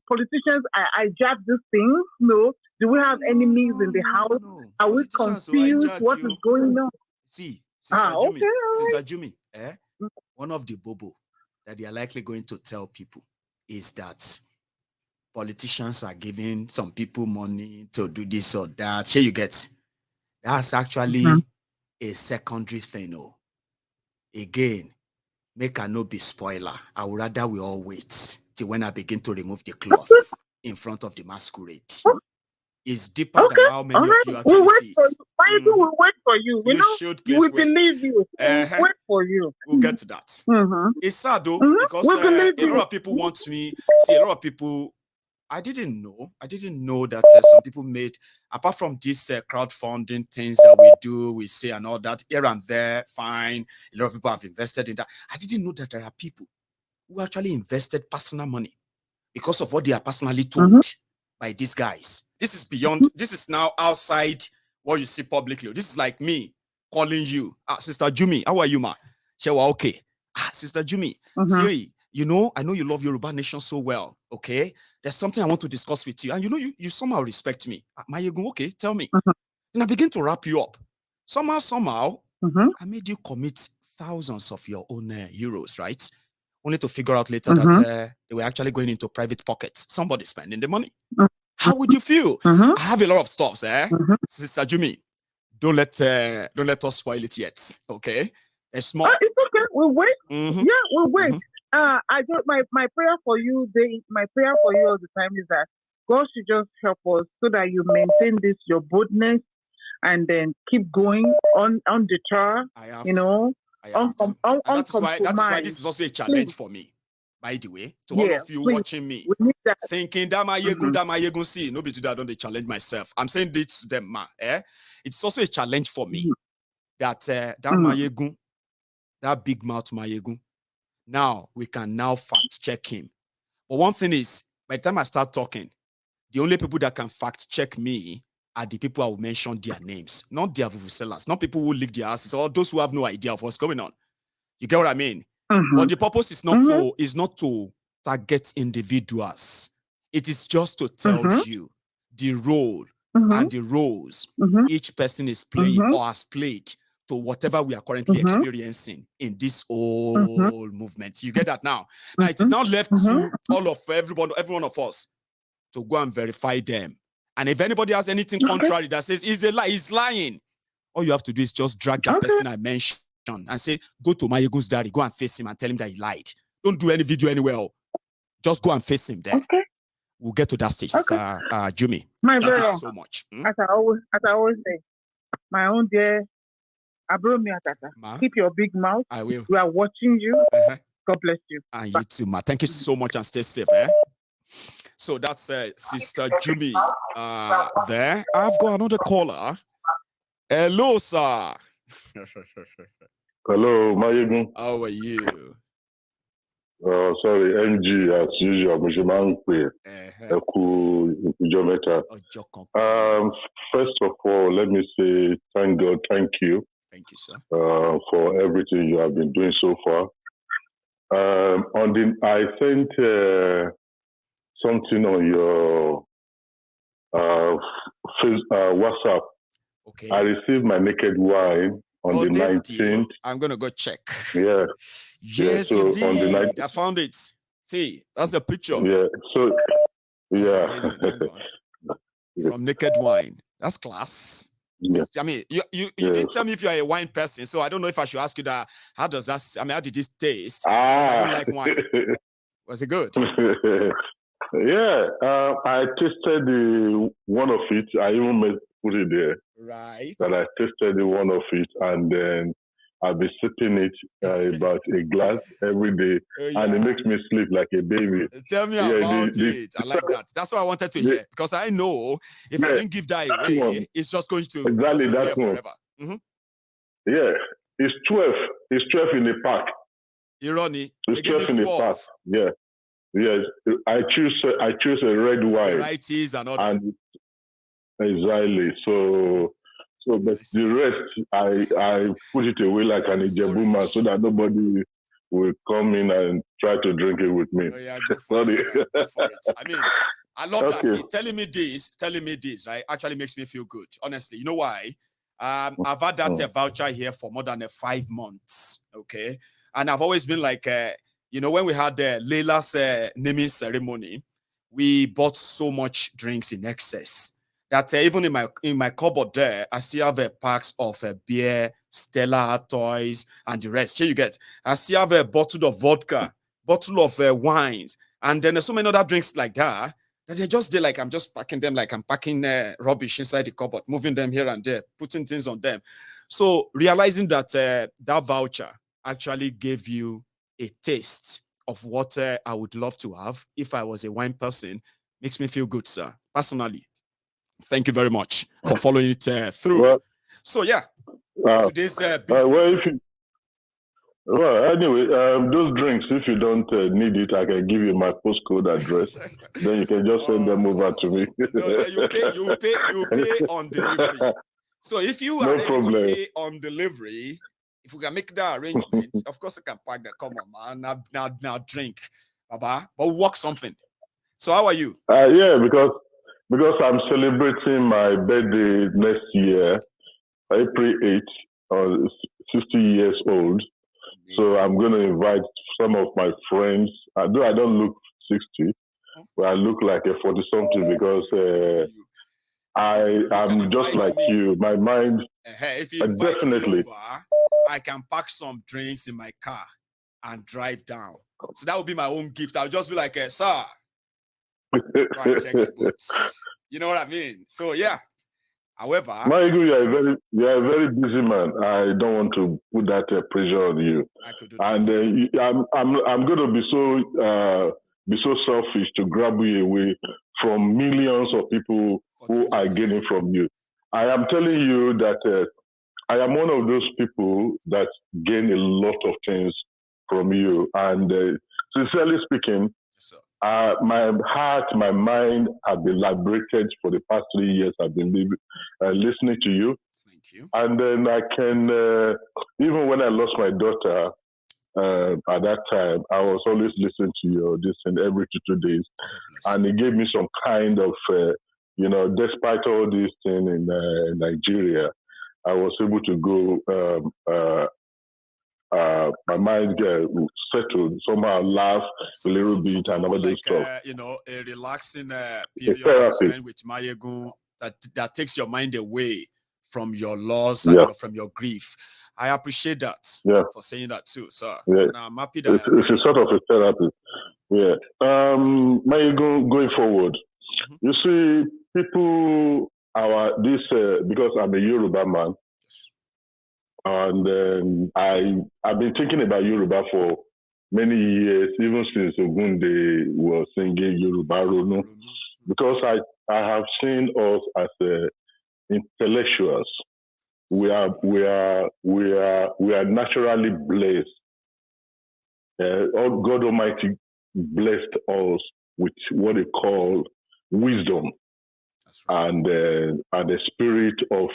politicians, I judge these things. You know, do we have enemies in the house? Are we confused? What is going on? See, Sister Jumi, one of the bobo that they are likely going to tell people is that politicians are giving some people money to do this or that. Sure, you get. That's actually a secondary thing. Oh. Again, make I no be spoiler. I would rather we all wait till when I begin to remove the cloth in front of the masquerade. It's deeper than how many of you actually see it. Why do we wait for you? Should please we wait. Believe you. We'll wait for you. We'll get to that. It's sad though, because a lot of people want me. See, a lot of people. I didn't know that some people made, apart from these crowdfunding things that we do, we say and all that, here and there, fine. A lot of people have invested in that. I didn't know that there are people who actually invested personal money because of what they are personally told by these guys. This is beyond, this is now outside what you see publicly. This is like me calling you, Sister Jumi, how are you, ma? Shewa, okay. Sister Jumi, Siri, you know, I know you love Yoruba Nation so well, okay? There's something I want to discuss with you. And you know, you somehow respect me. Mayegun, okay, tell me. And I begin to wrap you up. Somehow, I made you commit thousands of your own euros, right? Only to figure out later that they were actually going into private pockets. Somebody spending the money. How would you feel? I have a lot of stuff, Sister Jumi, don't let us spoil it yet, okay? It's small. It's okay. We'll wait. Yeah, we'll wait. I just my prayer for you, my prayer for you all the time is that God should just help us so that you maintain your boldness and then keep going on the tour. You know, that is why this is also a challenge for me. By the way, to all of you watching me, thinking that my yegun see, nobody do that, don't they challenge myself. I'm saying this to them, ma. It's also a challenge for me that that Mayegun, that big mouth Mayegun, now we can now fact check him. But one thing is, by the time I start talking, the only people that can fact check me are the people I will mention their names, not their sellers, not people who lick their asses, or those who have no idea of what's going on. You get what I mean? But the purpose is not to target individuals. It is just to tell you the role and the roles each person is playing or has played to whatever we are currently experiencing in this whole movement. You get that now? Now it is now left to all of every one of us to go and verify them. And if anybody has anything contrary that says he's a lie, he's lying, all you have to do is just drag that person I mentioned and say, go to Mayegun's diary, go and face him and tell him that he lied. Don't do any video anywhere. Just go and face him there. We'll get to that stage, Jumi. Thank you so much. As I always say, my own dear, keep your big mouth. I will. We are watching you. God bless you. And you too, ma. Thank you so much and stay safe. So that's Sister Jumi there. I've got another caller. Hello, sir. Hello, Mayegun. How are you? Sorry, NG as usual. First of all, let me say thank God, thank you. Thank you, sir. For everything you have been doing so far. I sent something on your WhatsApp. Okay. I received my naked wine on the 19th. I'm gonna go check. Yeah. Yes, so you did. on the 19th. I found it. See, that's a picture. Yeah. So that's yeah. amazing. From naked wine. That's class. Yeah. I mean, you didn't tell me if you're a wine person, so I don't know if I should ask you that. How does that? I mean, how did this taste? Because I don't like wine. Was it good? Yeah, I tasted one of it. I even put it there. Right. That I tasted one of it, and then I'll be sipping it about a glass every day, and it makes me sleep like a baby. Tell me about it. I like that. That's what I wanted to hear, because I know if I didn't give that away, it's just going to exactly just be that one. Forever. Mm-hmm. Yeah, it's 12. It's 12 in the park. Irony. It's 12 in the park. Yeah. Yes, I choose a red wine. Varieties and all that. Exactly. So but the rest I put it away like an Ijebu man, so that nobody will come in and try to drink it with me. Oh, yeah, go for it. Go for it. I mean, I love that. See, telling me this, right, actually makes me feel good. Honestly, you know why? I've had that voucher here for more than 5 months. Okay, and I've always been like, when we had Leila's naming ceremony, we bought so much drinks in excess that even in my cupboard there, I still have packs of beer, Stella toys, and the rest. Here you get. I still have a bottle of vodka, bottle of wines, and then there's so many other drinks like that they're just there, like I'm just packing them, like I'm packing rubbish inside the cupboard, moving them here and there, putting things on them. So realizing that that voucher actually gave you a taste of what I would love to have if I was a wine person makes me feel good, sir. Personally, thank you very much for following it through. Well, so yeah, today's business. Well, anyway, those drinks, if you don't need it, I can give you my postcode address. Then you can just send them over to me. No, you pay on delivery. So if you are ready to pay on delivery, if we can make that arrangement, of course I can pack that. Come on, man. Now drink, Baba. But work something. So how are you? Yeah, because I'm celebrating my birthday next year, April 8th, or 60 years old. So I'm going to invite some of my friends. Though I don't look 60, but I look like a 40-something because I'm just like you. My mind, if you invite definitely. Me over, I can pack some drinks in my car and drive down. So that would be my own gift. I'll just be like, sir, go and check the books. You know what I mean? So yeah. However, Maigu, you're a very busy man. I don't want to put that pressure on you. I could do that. And I'm going to be so selfish to grab you away from millions of people who are getting from you. I am telling you that I am one of those people that gain a lot of things from you. And sincerely speaking, my heart, my mind have been liberated for the past 3 years. I've been listening to you. Thank you. And then I can, even when I lost my daughter, at that time, I was always listening to your and every 2 days. And it gave me some kind of, despite all these things in Nigeria, I was able to go, my mind settled, somehow laugh a little bit and all this stuff. A relaxing period spent with Mayegun that takes your mind away from your loss and from your grief. I appreciate that for saying that too, sir. Yeah. And I'm happy that it's a sort of a therapy. Yeah. Mayegun, going forward, you see, people because I'm a Yoruba man, and I've been thinking about Yoruba for many years, even since Ogunde was singing Yoruba Ronu, because I have seen us as intellectuals. We are naturally blessed. God Almighty blessed us with what they call wisdom, and the spirit of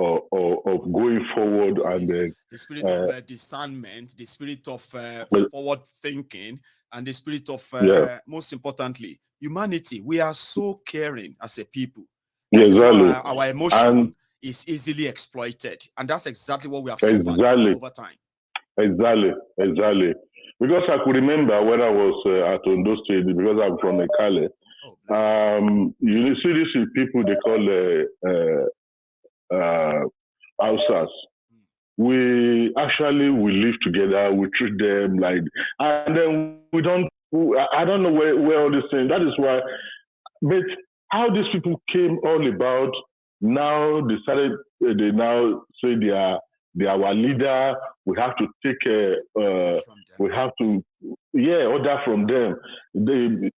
going forward, and then the spirit of discernment, the spirit of forward thinking, and the spirit of most importantly, humanity. We are so caring as a people. That is why our emotion is easily exploited, and that's exactly what we have suffered over time. Exactly. Because I could remember when I was at Ondo State, because I'm from Ekale. You see these people they call Hausas. We live together, we treat them like, and then we don't, I don't know where all these things, that is why, but how these people came all about, now they now say they are our leader, we have to take, we have to, order from them. The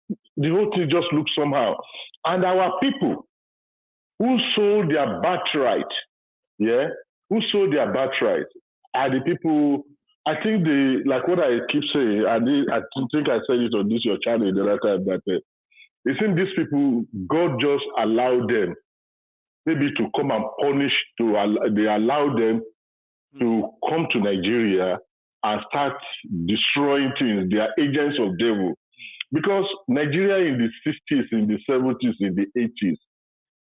whole thing just looks somehow. And our people who sold their birthright, who sold their birthright are the people, I think like what I keep saying, I think I said it on this your channel the other time, that it seems these people, God just allowed them maybe to come and punish, they allow them to come to Nigeria and start destroying things. They are agents of devil. Because Nigeria in the 60s, in the 70s, in the 80s,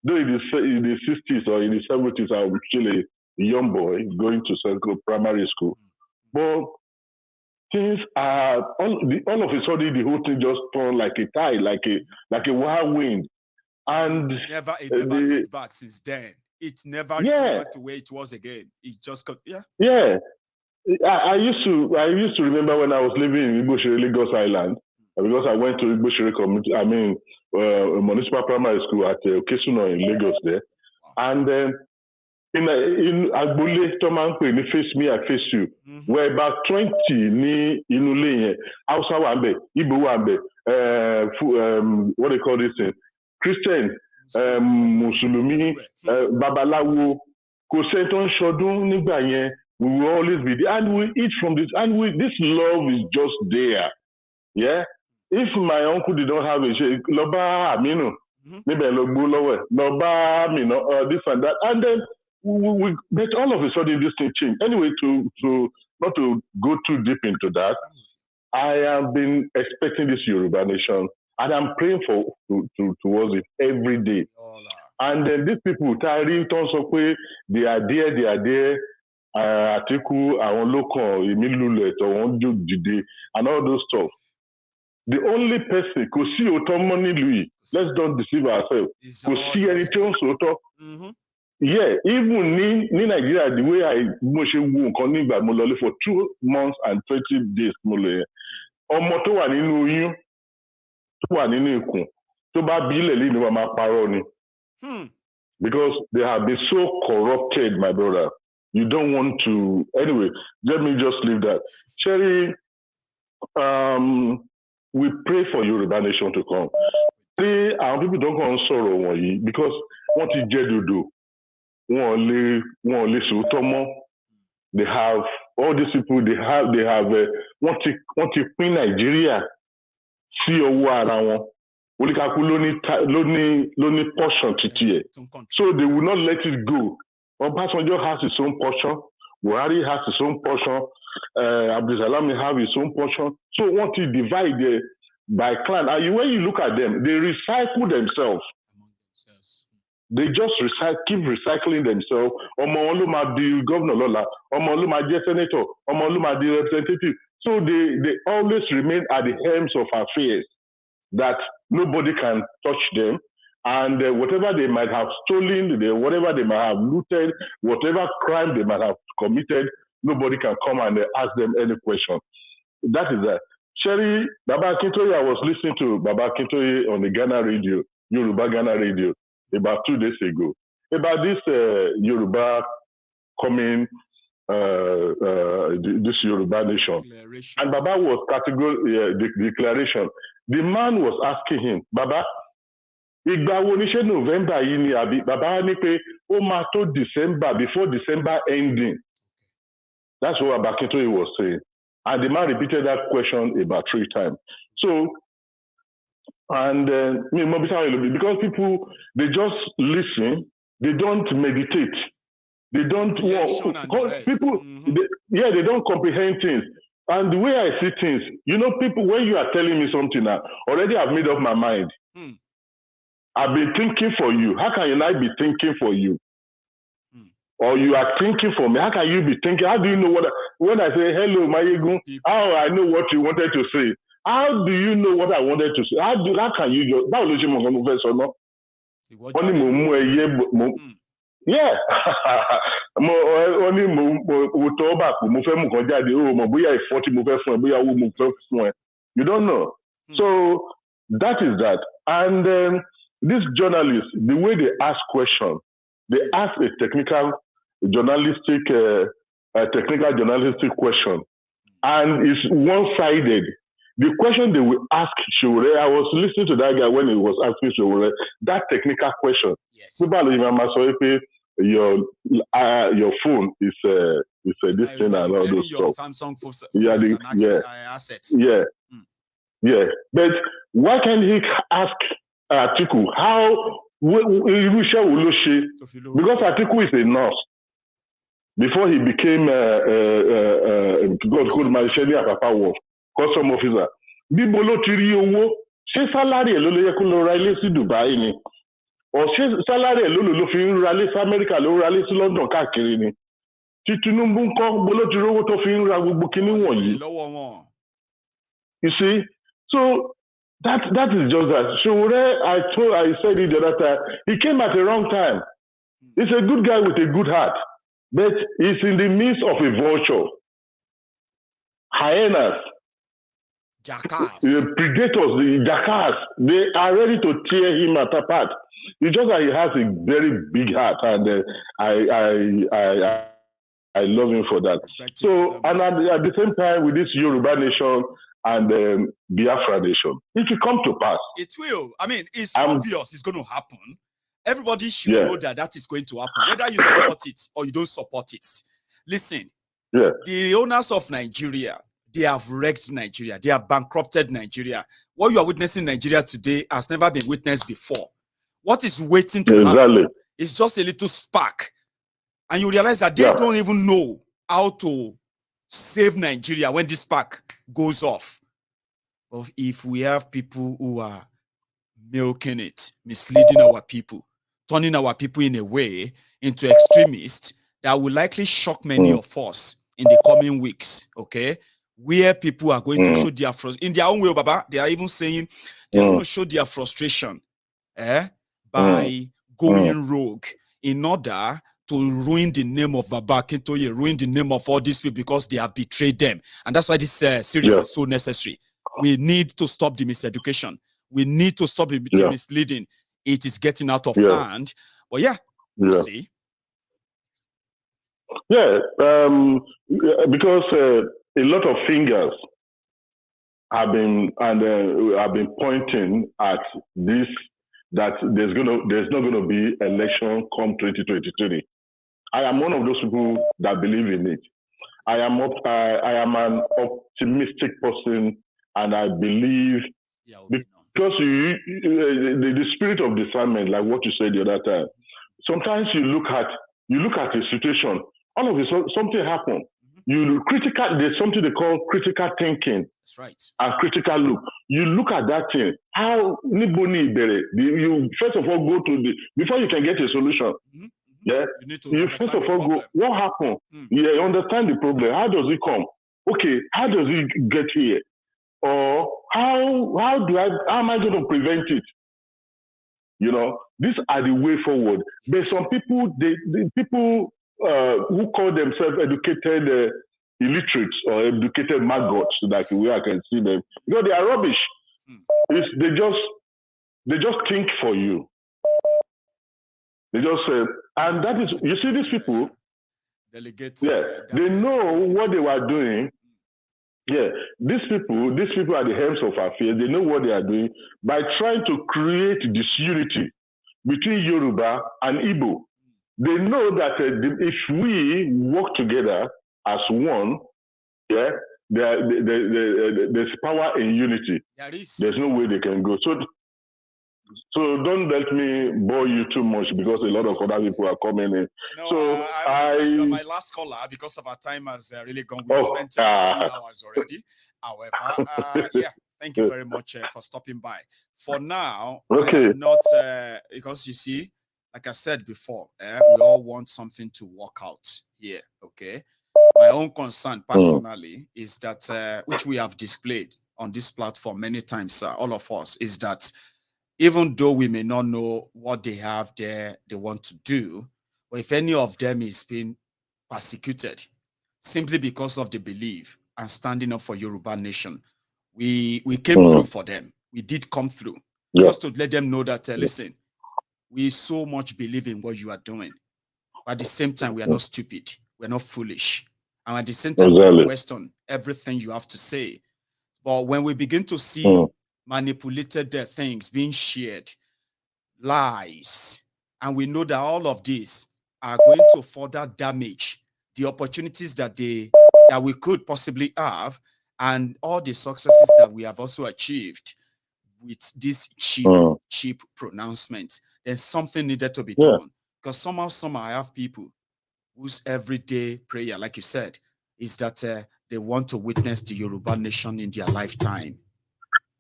though in the 60s or in the 70s, I was still a young boy going to primary school. But things are, all of a sudden, the whole thing just turned like a tide, like a wild wind. And it never looked back since then. It never returned back to where it was again. It just I used to remember when I was living in Igboshere, Lagos Island, because I went to Igboshere community, municipal primary school at Okesuna in Lagos there. And then in Agbole, Tomanpe, face me, I face you. We're about 20 ni Inule, Hausa Wambe, Igbo Wambe, what they call this thing? Christian, Musulumi, Babalawo, Koseton Shodun Nigbayen. We will always be there, and we eat from this, and this love is just there. Yeah. If my uncle did not have a shake, Loba Amino, maybe Loba Amino, this and that, and then but all of a sudden this thing changed. Anyway, to not to go too deep into that, I have been expecting this Yoruba nation, and I'm praying towards it every day. And then these people, Tari, Tonsokwe, they are there. Atiku, our local, Emilule, and all those stuff. The only person could see autonomy, Louis. Let's don't deceive ourselves. Could see anything so. Yeah, even in Nigeria, the way I for 2 months and 20 days, because they have been so corrupted, my brother. You don't want to. Anyway, let me just leave that. Sherry, we pray for Yoruba nation to come. Our people don't come sorrow because what is do? They have all these people. They have want to queen Nigeria. See around. Lonely portion to tear. So they will not let it go. Obasanjo has his own portion. Buhari has his own portion. Abdulsalam have his own portion. So what he divide by clan, and when you look at them, they recycle themselves. They just keep recycling themselves. Omoluma the governor Lola, Omoluma the senator, Omoluma the representative. So they always remain at the helms of affairs that nobody can touch them. And whatever they might have stolen, whatever they might have looted, whatever crime they might have committed, nobody can come and ask them any question. That is that. Sherry, Baba Akintoye, I was listening to Baba Akintoye on the Ghana radio, Yoruba Ghana radio, about 2 days ago, about this Yoruba coming, this Yoruba nation. And Baba was the declaration. The man was asking him, Baba, ìgbà wo ni ṣe November yìí ni àbí bàbá ní pé ó máa tó December before December ending. That's what Akintoye was saying. And the man repeated that question about 3 times. So, and because people, they just listen, they don't meditate. They don't people. They don't comprehend things. And the way I see things, people, when you are telling me something now, already I've made up my mind. I've been thinking for you. How can I be thinking for you? Or you are thinking for me. How can you be thinking? How do you know when I say, hello, Mayegun, how I know what you wanted to say? How do you know what I wanted to say? How can you just, yeah. You don't know. So that is that. And these journalists, the way they ask questions, they ask a technical journalistic question, and it's one-sided. The question they will ask Showore, I was listening to that guy when he was asking Showore that technical question. Yes. Your phone is this thing and all those stuff. Samsung phone assets. Yeah. Yeah. But why can't he ask Atiku how because Atiku is a nurse before he became Papa was custom officer. Bibolo tiri owo ṣé salary ló lè yẹ kó lọ ra ilé sí Dubai ni or ṣé salary ló fi ń ra ilé sí America ló ra ilé sí London káàkiri ni tí Tinubu ń kọ́ bolo tiri owó tó fi ń ra gbogbo kíní wọ̀nyí. You see, so that is just that. So I said it the other time. He came at the wrong time. He's a good guy with a good heart, but he's in the midst of a vulture, hyenas, jackals, predators, the jackals. They are ready to tear him apart. It's just that he has a very big heart, and I love him for that. So, and at the same time, with this Yoruba nation and Biafra nation, it will come to pass. It will. I mean, it's obvious it's going to happen. Everybody should know that is going to happen, whether you support it or you don't support it. Listen, the owners of Nigeria, they have wrecked Nigeria. They have bankrupted Nigeria. What you are witnessing in Nigeria today has never been witnessed before. What is waiting to happen is just a little spark. And you realize that they don't even know how to save Nigeria when this spark goes off. But if we have people who are milking it, misleading our people, turning our people in a way into extremists, that will likely shock many of us in the coming weeks, okay? Where people are going to show their frustration. In their own way, Baba, they are even saying they're going to show their frustration by going rogue in order to ruin the name of Baba Akintoye, ruin the name of all these people because they have betrayed them. And that's why this series is so necessary. We need to stop the miseducation. We need to stop the misleading. It is getting out of hand. But we'll see. Yeah, because a lot of fingers have been pointing at this, that there's not going to be election come 2023. I am one of those people that believe in it. I am an optimistic person, and I believe because the spirit of discernment, like what you said the other time. Sometimes you look at a situation, all of a sudden something happened. There's something they call critical thinking. That's right. And critical look. You look at that thing. How you first of all go to before you can get a solution. You first of all go, what happened? You understand the problem. How does it come? Okay, how does it get here? Or how am I going to prevent it? These are the way forward. But some people, the people who call themselves educated illiterates or educated maggots, like the way I can see them, they are rubbish. They just think for you. They just say, and that is, you see, these people, they know what they were doing. Yeah, these people are the helms of affairs. They know what they are doing by trying to create disunity between Yoruba and Igbo. They know that if we work together as one, there's power in unity. There's no way they can go. So So don't let me bore you too much because a lot of other people are coming in. No, so I understand you're my last caller because of our time has really gone. We've spent 3 hours already. However, yeah, thank you very much for stopping by. For now, I am not, because you see, like I said before, we all want something to work out here, okay? My own concern personally is that, which we have displayed on this platform many times, all of us, is that even though we may not know what they have there, they want to do, or if any of them is being persecuted simply because of the belief and standing up for Yoruba nation, we came through for them. We did come through just to let them know that, listen, we so much believe in what you are doing. But at the same time, we are not stupid. We're not foolish. And at the same time, we question everything you have to say. But when we begin to see manipulated things being shared, lies, and we know that all of these are going to further damage the opportunities that we could possibly have, and all the successes that we have also achieved with this cheap pronouncement, then something needed to be done. Because somehow I have people whose everyday prayer, like you said, is that they want to witness the Yoruba nation in their lifetime.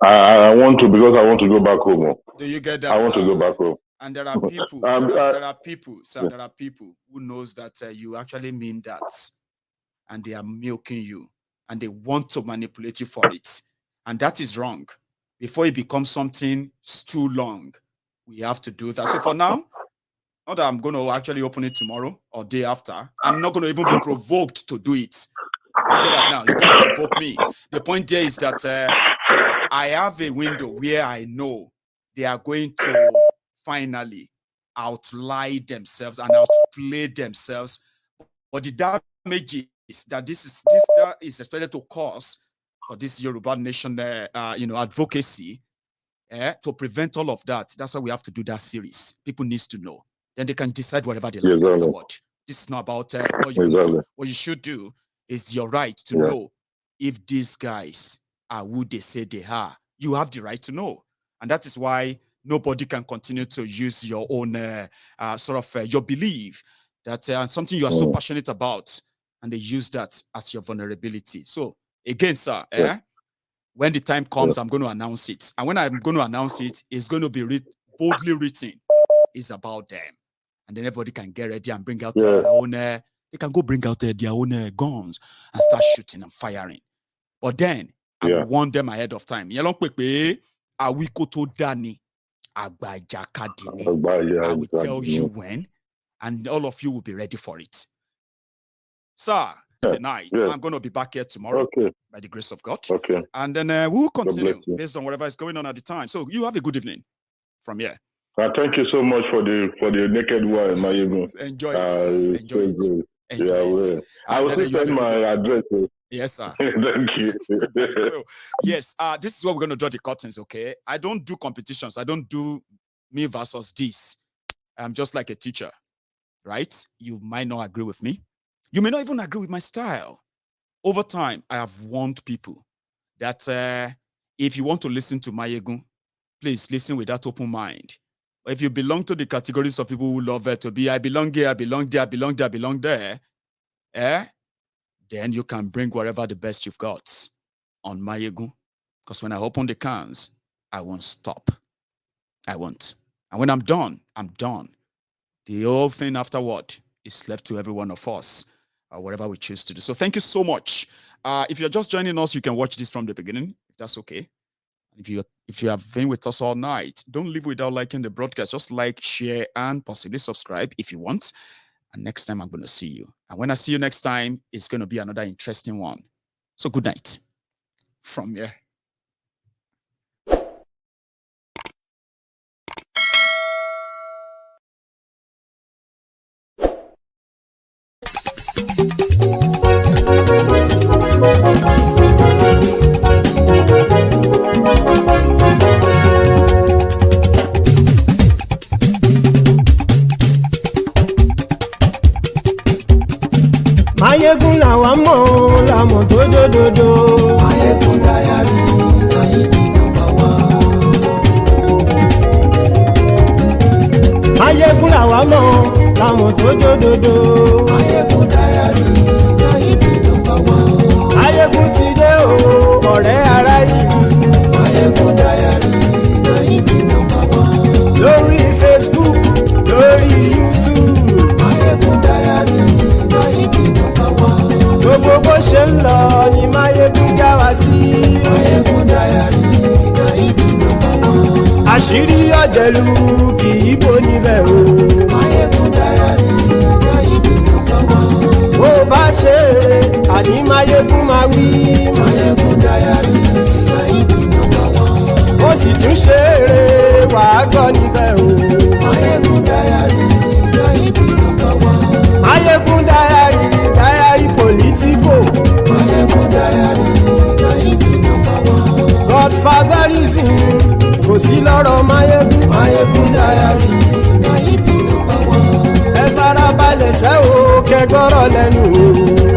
I want to, because I want to go back home. Do you get that? I want to go back home. And there are people, there are people who knows that you actually mean that, and they are milking you, and they want to manipulate you for it, and that is wrong. Before it becomes something too long, we have to do that. So for now, not that I'm going to actually open it tomorrow or day after, I'm not going to even be provoked to do it. You get that now? You can't provoke me. The point there is that I have a window where I know they are going to finally outlie themselves and outplay themselves. But the damage is that this is expected to cause for this Yoruba nation, advocacy, to prevent all of that. That's why we have to do that series. People need to know. Then they can decide whatever they like afterward. This is not about what you do. What you should do is your right to know if these guys are who they say they are. You have the right to know. And that is why nobody can continue to use your own your belief that something you are so passionate about, and they use that as your vulnerability. So again, sir, when the time comes, I'm going to announce it. And when I'm going to announce it, it's going to be boldly written. It's about them. And then everybody can get ready and bring out their own, they can go bring out their own guns and start shooting and firing. But then, I will warn them ahead of time. I will tell you when, and all of you will be ready for it. Sir, tonight, I'm going to be back here tomorrow by the grace of God. And then we will continue based on whatever is going on at the time. So you have a good evening from here. Thank you so much for the naked one, Mayegun. Enjoy it. Enjoy it. Enjoy it. I will send my address. Yes, sir. Thank you. So, yes, this is what we're going to draw the curtains, okay? I don't do competitions. I don't do me versus this. I'm just like a teacher, right? You might not agree with me. You may not even agree with my style. Over time, I have warned people that if you want to listen to Mayegun, please listen with that open mind. But if you belong to the categories of people who love it to be, I belong here, I belong there, I belong there, I belong there, then you can bring whatever the best you've got on Mayegun. Because when I open the cans, I won't stop. I won't. And when I'm done, I'm done. The whole thing afterward is left to every one of us, whatever we choose to do. So thank you so much. If you're just joining us, you can watch this from the beginning, if that's okay. If you have been with us all night, don't leave without liking the broadcast. Just like, share, and possibly subscribe if you want. And next time, I'm going to see you. And when I see you next time, it's going to be another interesting one. So good night from here. Mayegun làwa mọ̀ làmọ̀ tó dòdòdò. Mayegun Diary, Mayegun number 1. làwa mọ̀ làmọ̀ tó jódodo. Máyégún Diary Náíbì number one. Máyégún ti dé o ọ̀rẹ́ ará ìlú. Máyégún Diary Náíbì number one. Lórí Facebook lórí YouTube. Máyégún Diary Náíbì number one. Gbogbo bó ṣe ń lọ ni Máyégún já wa sí. Máyégún Diary Náíbì number one. Àṣírí ọ̀jẹ̀lú kì í bò níbẹ̀ o. Máyégún Diary Náíbì number one. Bó bá ṣe eré àní Máyégún máa wí. Máyégún Diary Náíbì number one. Ó sì tún ṣe eré wàá gbọ́ níbẹ̀ o. Máyégún Diary Náíbì number one. Máyégún Diary politico. Máyégún Diary Náíbì number one. Godfatherism kò sí lọ́rọ̀ Máyégún. Máyégún Diary Náíbì number one. Ẹ farabalẹ̀ sẹ́ o kẹgọ́rọ̀ lẹ́nu o.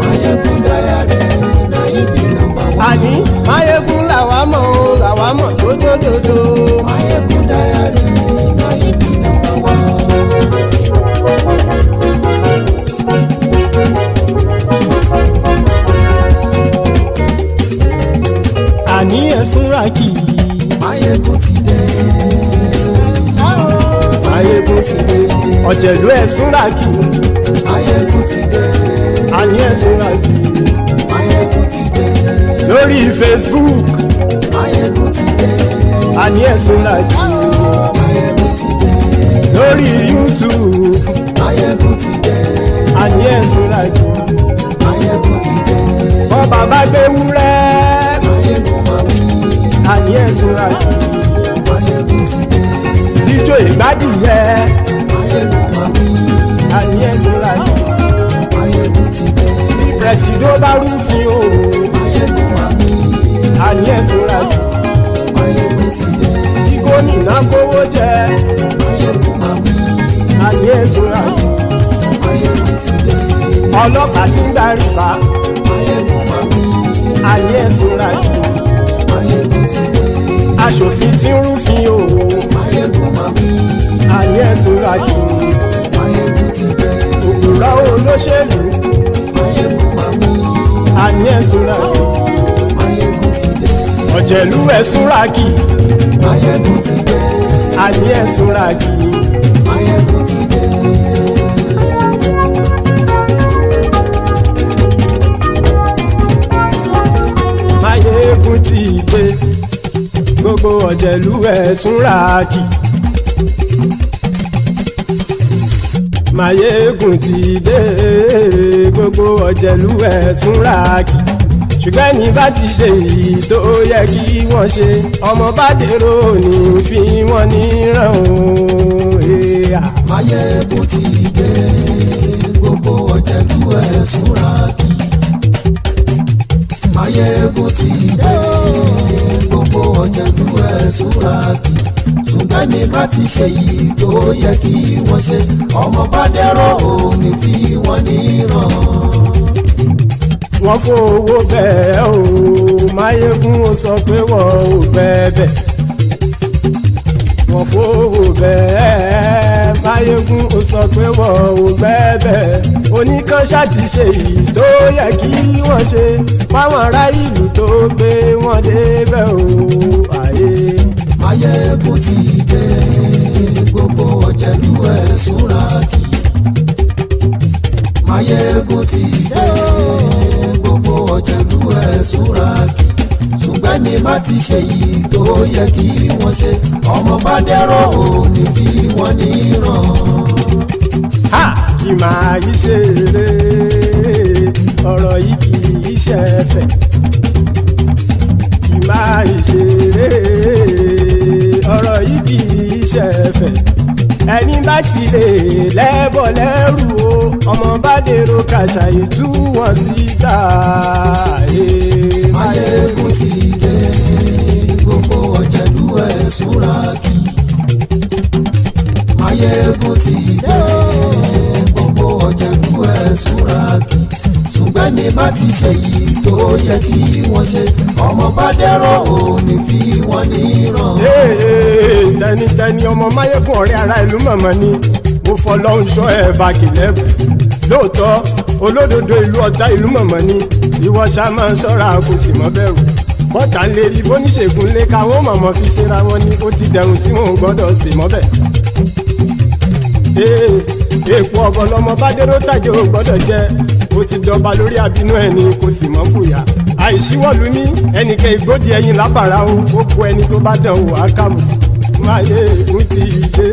Máyégún Diary Náíbì number one. Àní Máyégún làwa mọ̀ tó dódòdó. Máyégún Diary Náíbì number one. Àní ẹ̀sùn ràkì. Máyégún ti dé. Máyégún ti dé. Ọ̀jẹ̀lú ẹ̀sùn ràkì. Máyégún ti dé. Àní ẹ̀sùn ràkì. Máyégún ti dé. Lórí Facebook. Máyégún ti dé. Àní ẹ̀sùn ràkì. Máyégún ti dé. Lórí YouTube. Máyégún ti dé. Àní ẹ̀sùn ràkì. Máyégún ti dé. Bọ́ bàbá gbé wúrẹ́. Máyégún máa wí. Àní ẹ̀sùn ràkì. Máyégún ti dé. Ijó ìgbádìyẹ. Máyégún máa wí. Àní ẹ̀sùn ràkì. Máyégún ti dé. Pẹ̀sìdó bá rúfin o. Máyégún máa wí. Àní ẹ̀sùn ràkì. Máyégún ti dé. Kí gómìnà kówó jẹ. Máyégún máa wí. Àní ẹ̀sùn ràkì. Máyégún ti dé. Ọlọ́pàá tí ń darí bá. Máyégún máa wí. Àní ẹ̀sùn ràkì. Máyégún ti dé. Aṣòfin tí ń rúfin o. Máyégún máa wí. Àní ẹ̀sùn ràkì. Máyégún ti dé. Òpùrọ́ olóṣèlú. Máyégún máa wí. Àní ẹ̀sùn ràkì. Máyégún ti dé. Ọ̀jẹ̀lú ẹ̀sùn ràkì. Máyégún ti dé. Àní ẹ̀sùn ràkì. Máyégún ti dé. Máyégún ti dé. Gbogbo ọ̀jẹ̀lú ẹ̀sùn ràkì. Máyégún ti dé. Gbogbo ọ̀jẹ̀lú ẹ̀sùn ràkì. Ṣùgbọ́n ní bá ti ṣe èyí tó yẹ kí wọ́n ṣe, ọmọ bá dèrò ní fi wọ́n níran o. Máyégún ti dé. Gbogbo ọ̀jẹ̀lú ẹ̀sùn ràkì. Máyégún ti dé. Gbogbo ọ̀jẹ̀lú ẹ̀sùn ràkì. Ṣùgbọ́n ní bá ti ṣe èyí tó yẹ kí wọ́n ṣe, ọmọ bá dèrò ní fi wọ́n níran. Wọ́n fowó bẹ́ẹ̀ o. Máyégún ó sọ pé wọ́n ò bẹ́ẹ̀. Wọ́n fowó bẹ́ẹ̀. Máyégún ó sọ pé wọ́n ò bẹ́ẹ̀. Oníkan ṣáàtì ṣe èyí tó yẹ kí wọ́n ṣe fáwọn ará ìlú tó gbé wọn débẹ̀ o. Àyè. Máyégún ti dé. Gbogbo ọ̀jẹ̀lú ẹ̀sùn ràkì. Máyégún ti dé. Gbogbo ọ̀jẹ̀lú ẹ̀sùn ràkì. Ṣùgbọ́n ní bá ti ṣe yìí tó yẹ kí wọ́n ṣe, ọmọ bá dẹ́rọ̀ ò ní fi wọ́n níran. Ha! Kì máa yí ṣe eré, ọ̀rọ̀ yìí kì í ṣe ẹ̀fẹ̀. Kì máa yí ṣe eré, ọ̀rọ̀ yìí kì í ṣe ẹ̀fẹ̀. Ẹni bá ti lè lẹ́bọ̀ lẹ́rù o, ọmọ bá dèrò kàṣàyè tú wọn síta. Máyégún ti dé. Gbogbo ọ̀jẹ̀lú ẹ̀sùn ràkì. Máyégún ti dé. Gbogbo ọ̀jẹ̀lú ẹ̀sùn ràkì. Ṣùgbọ́n ní bá ti ṣe yìí tó yẹ kí wọ́n ṣe, ọmọ bá dẹ́rọ̀ ò ní fi wọ́n níran. Tẹnitẹni ọmọ Máyégún ọ̀rẹ́ ara ìlú mọ̀mọ́ ni. mo fọlọ́run ṣọ́ ẹ̀ bá kìlẹ́bù lóòótọ́ olódodo ìlú ọ̀tá ìlú mọ̀mọ́ ni ìwọ ṣá máa ń ṣọ́ra kò sì mọ́ bẹ̀rù bọ́tà ń lè rí bóníṣègùn lé káwọn mọ̀mọ́ fi ṣera wọn ni ó ti dẹrùn tí wọn ò gbọ́dọ̀ sè mọ́bẹ̀. èèpo ọ̀bọ lọmọ bá dérò tàjẹ́ ò gbọ́dọ̀ jẹ́ ó ti jọba lórí àbínú ẹni kò sì mọ́ bùyà àìsíwọ́lu ní ẹnìkẹ́ ìgbódì ẹyin lábàrá o ó kó ẹni tó bá dán wò á kàmù máyé ń ti dé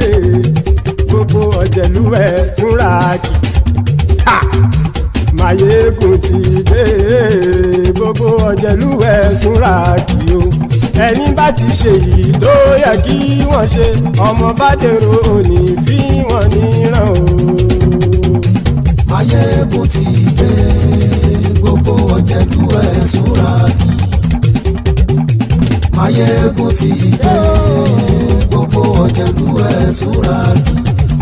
gbogbo ọ̀jẹ̀lúwẹ̀ túnra kì Máyégún ti dé gbogbo ọ̀jẹ̀lúwẹ̀ túnra kì o ẹni bá ti ṣe yìí tó yẹ kí wọ́n ṣe ọmọ bá dèrò òní fi wọ́n níran o. Máyégún ti dé gbogbo ọ̀jẹ̀lúwẹ̀ túnra kì Máyégún ti dé gbogbo ọ̀jẹ̀lúwẹ̀ túnra kì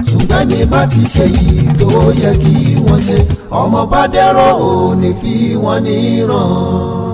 ṣùgbọ́n ní bá ti ṣe yìí tó yẹ kí wọ́n ṣe ọmọ bá dẹ́rọ̀ ò ní fi wọ́n níran.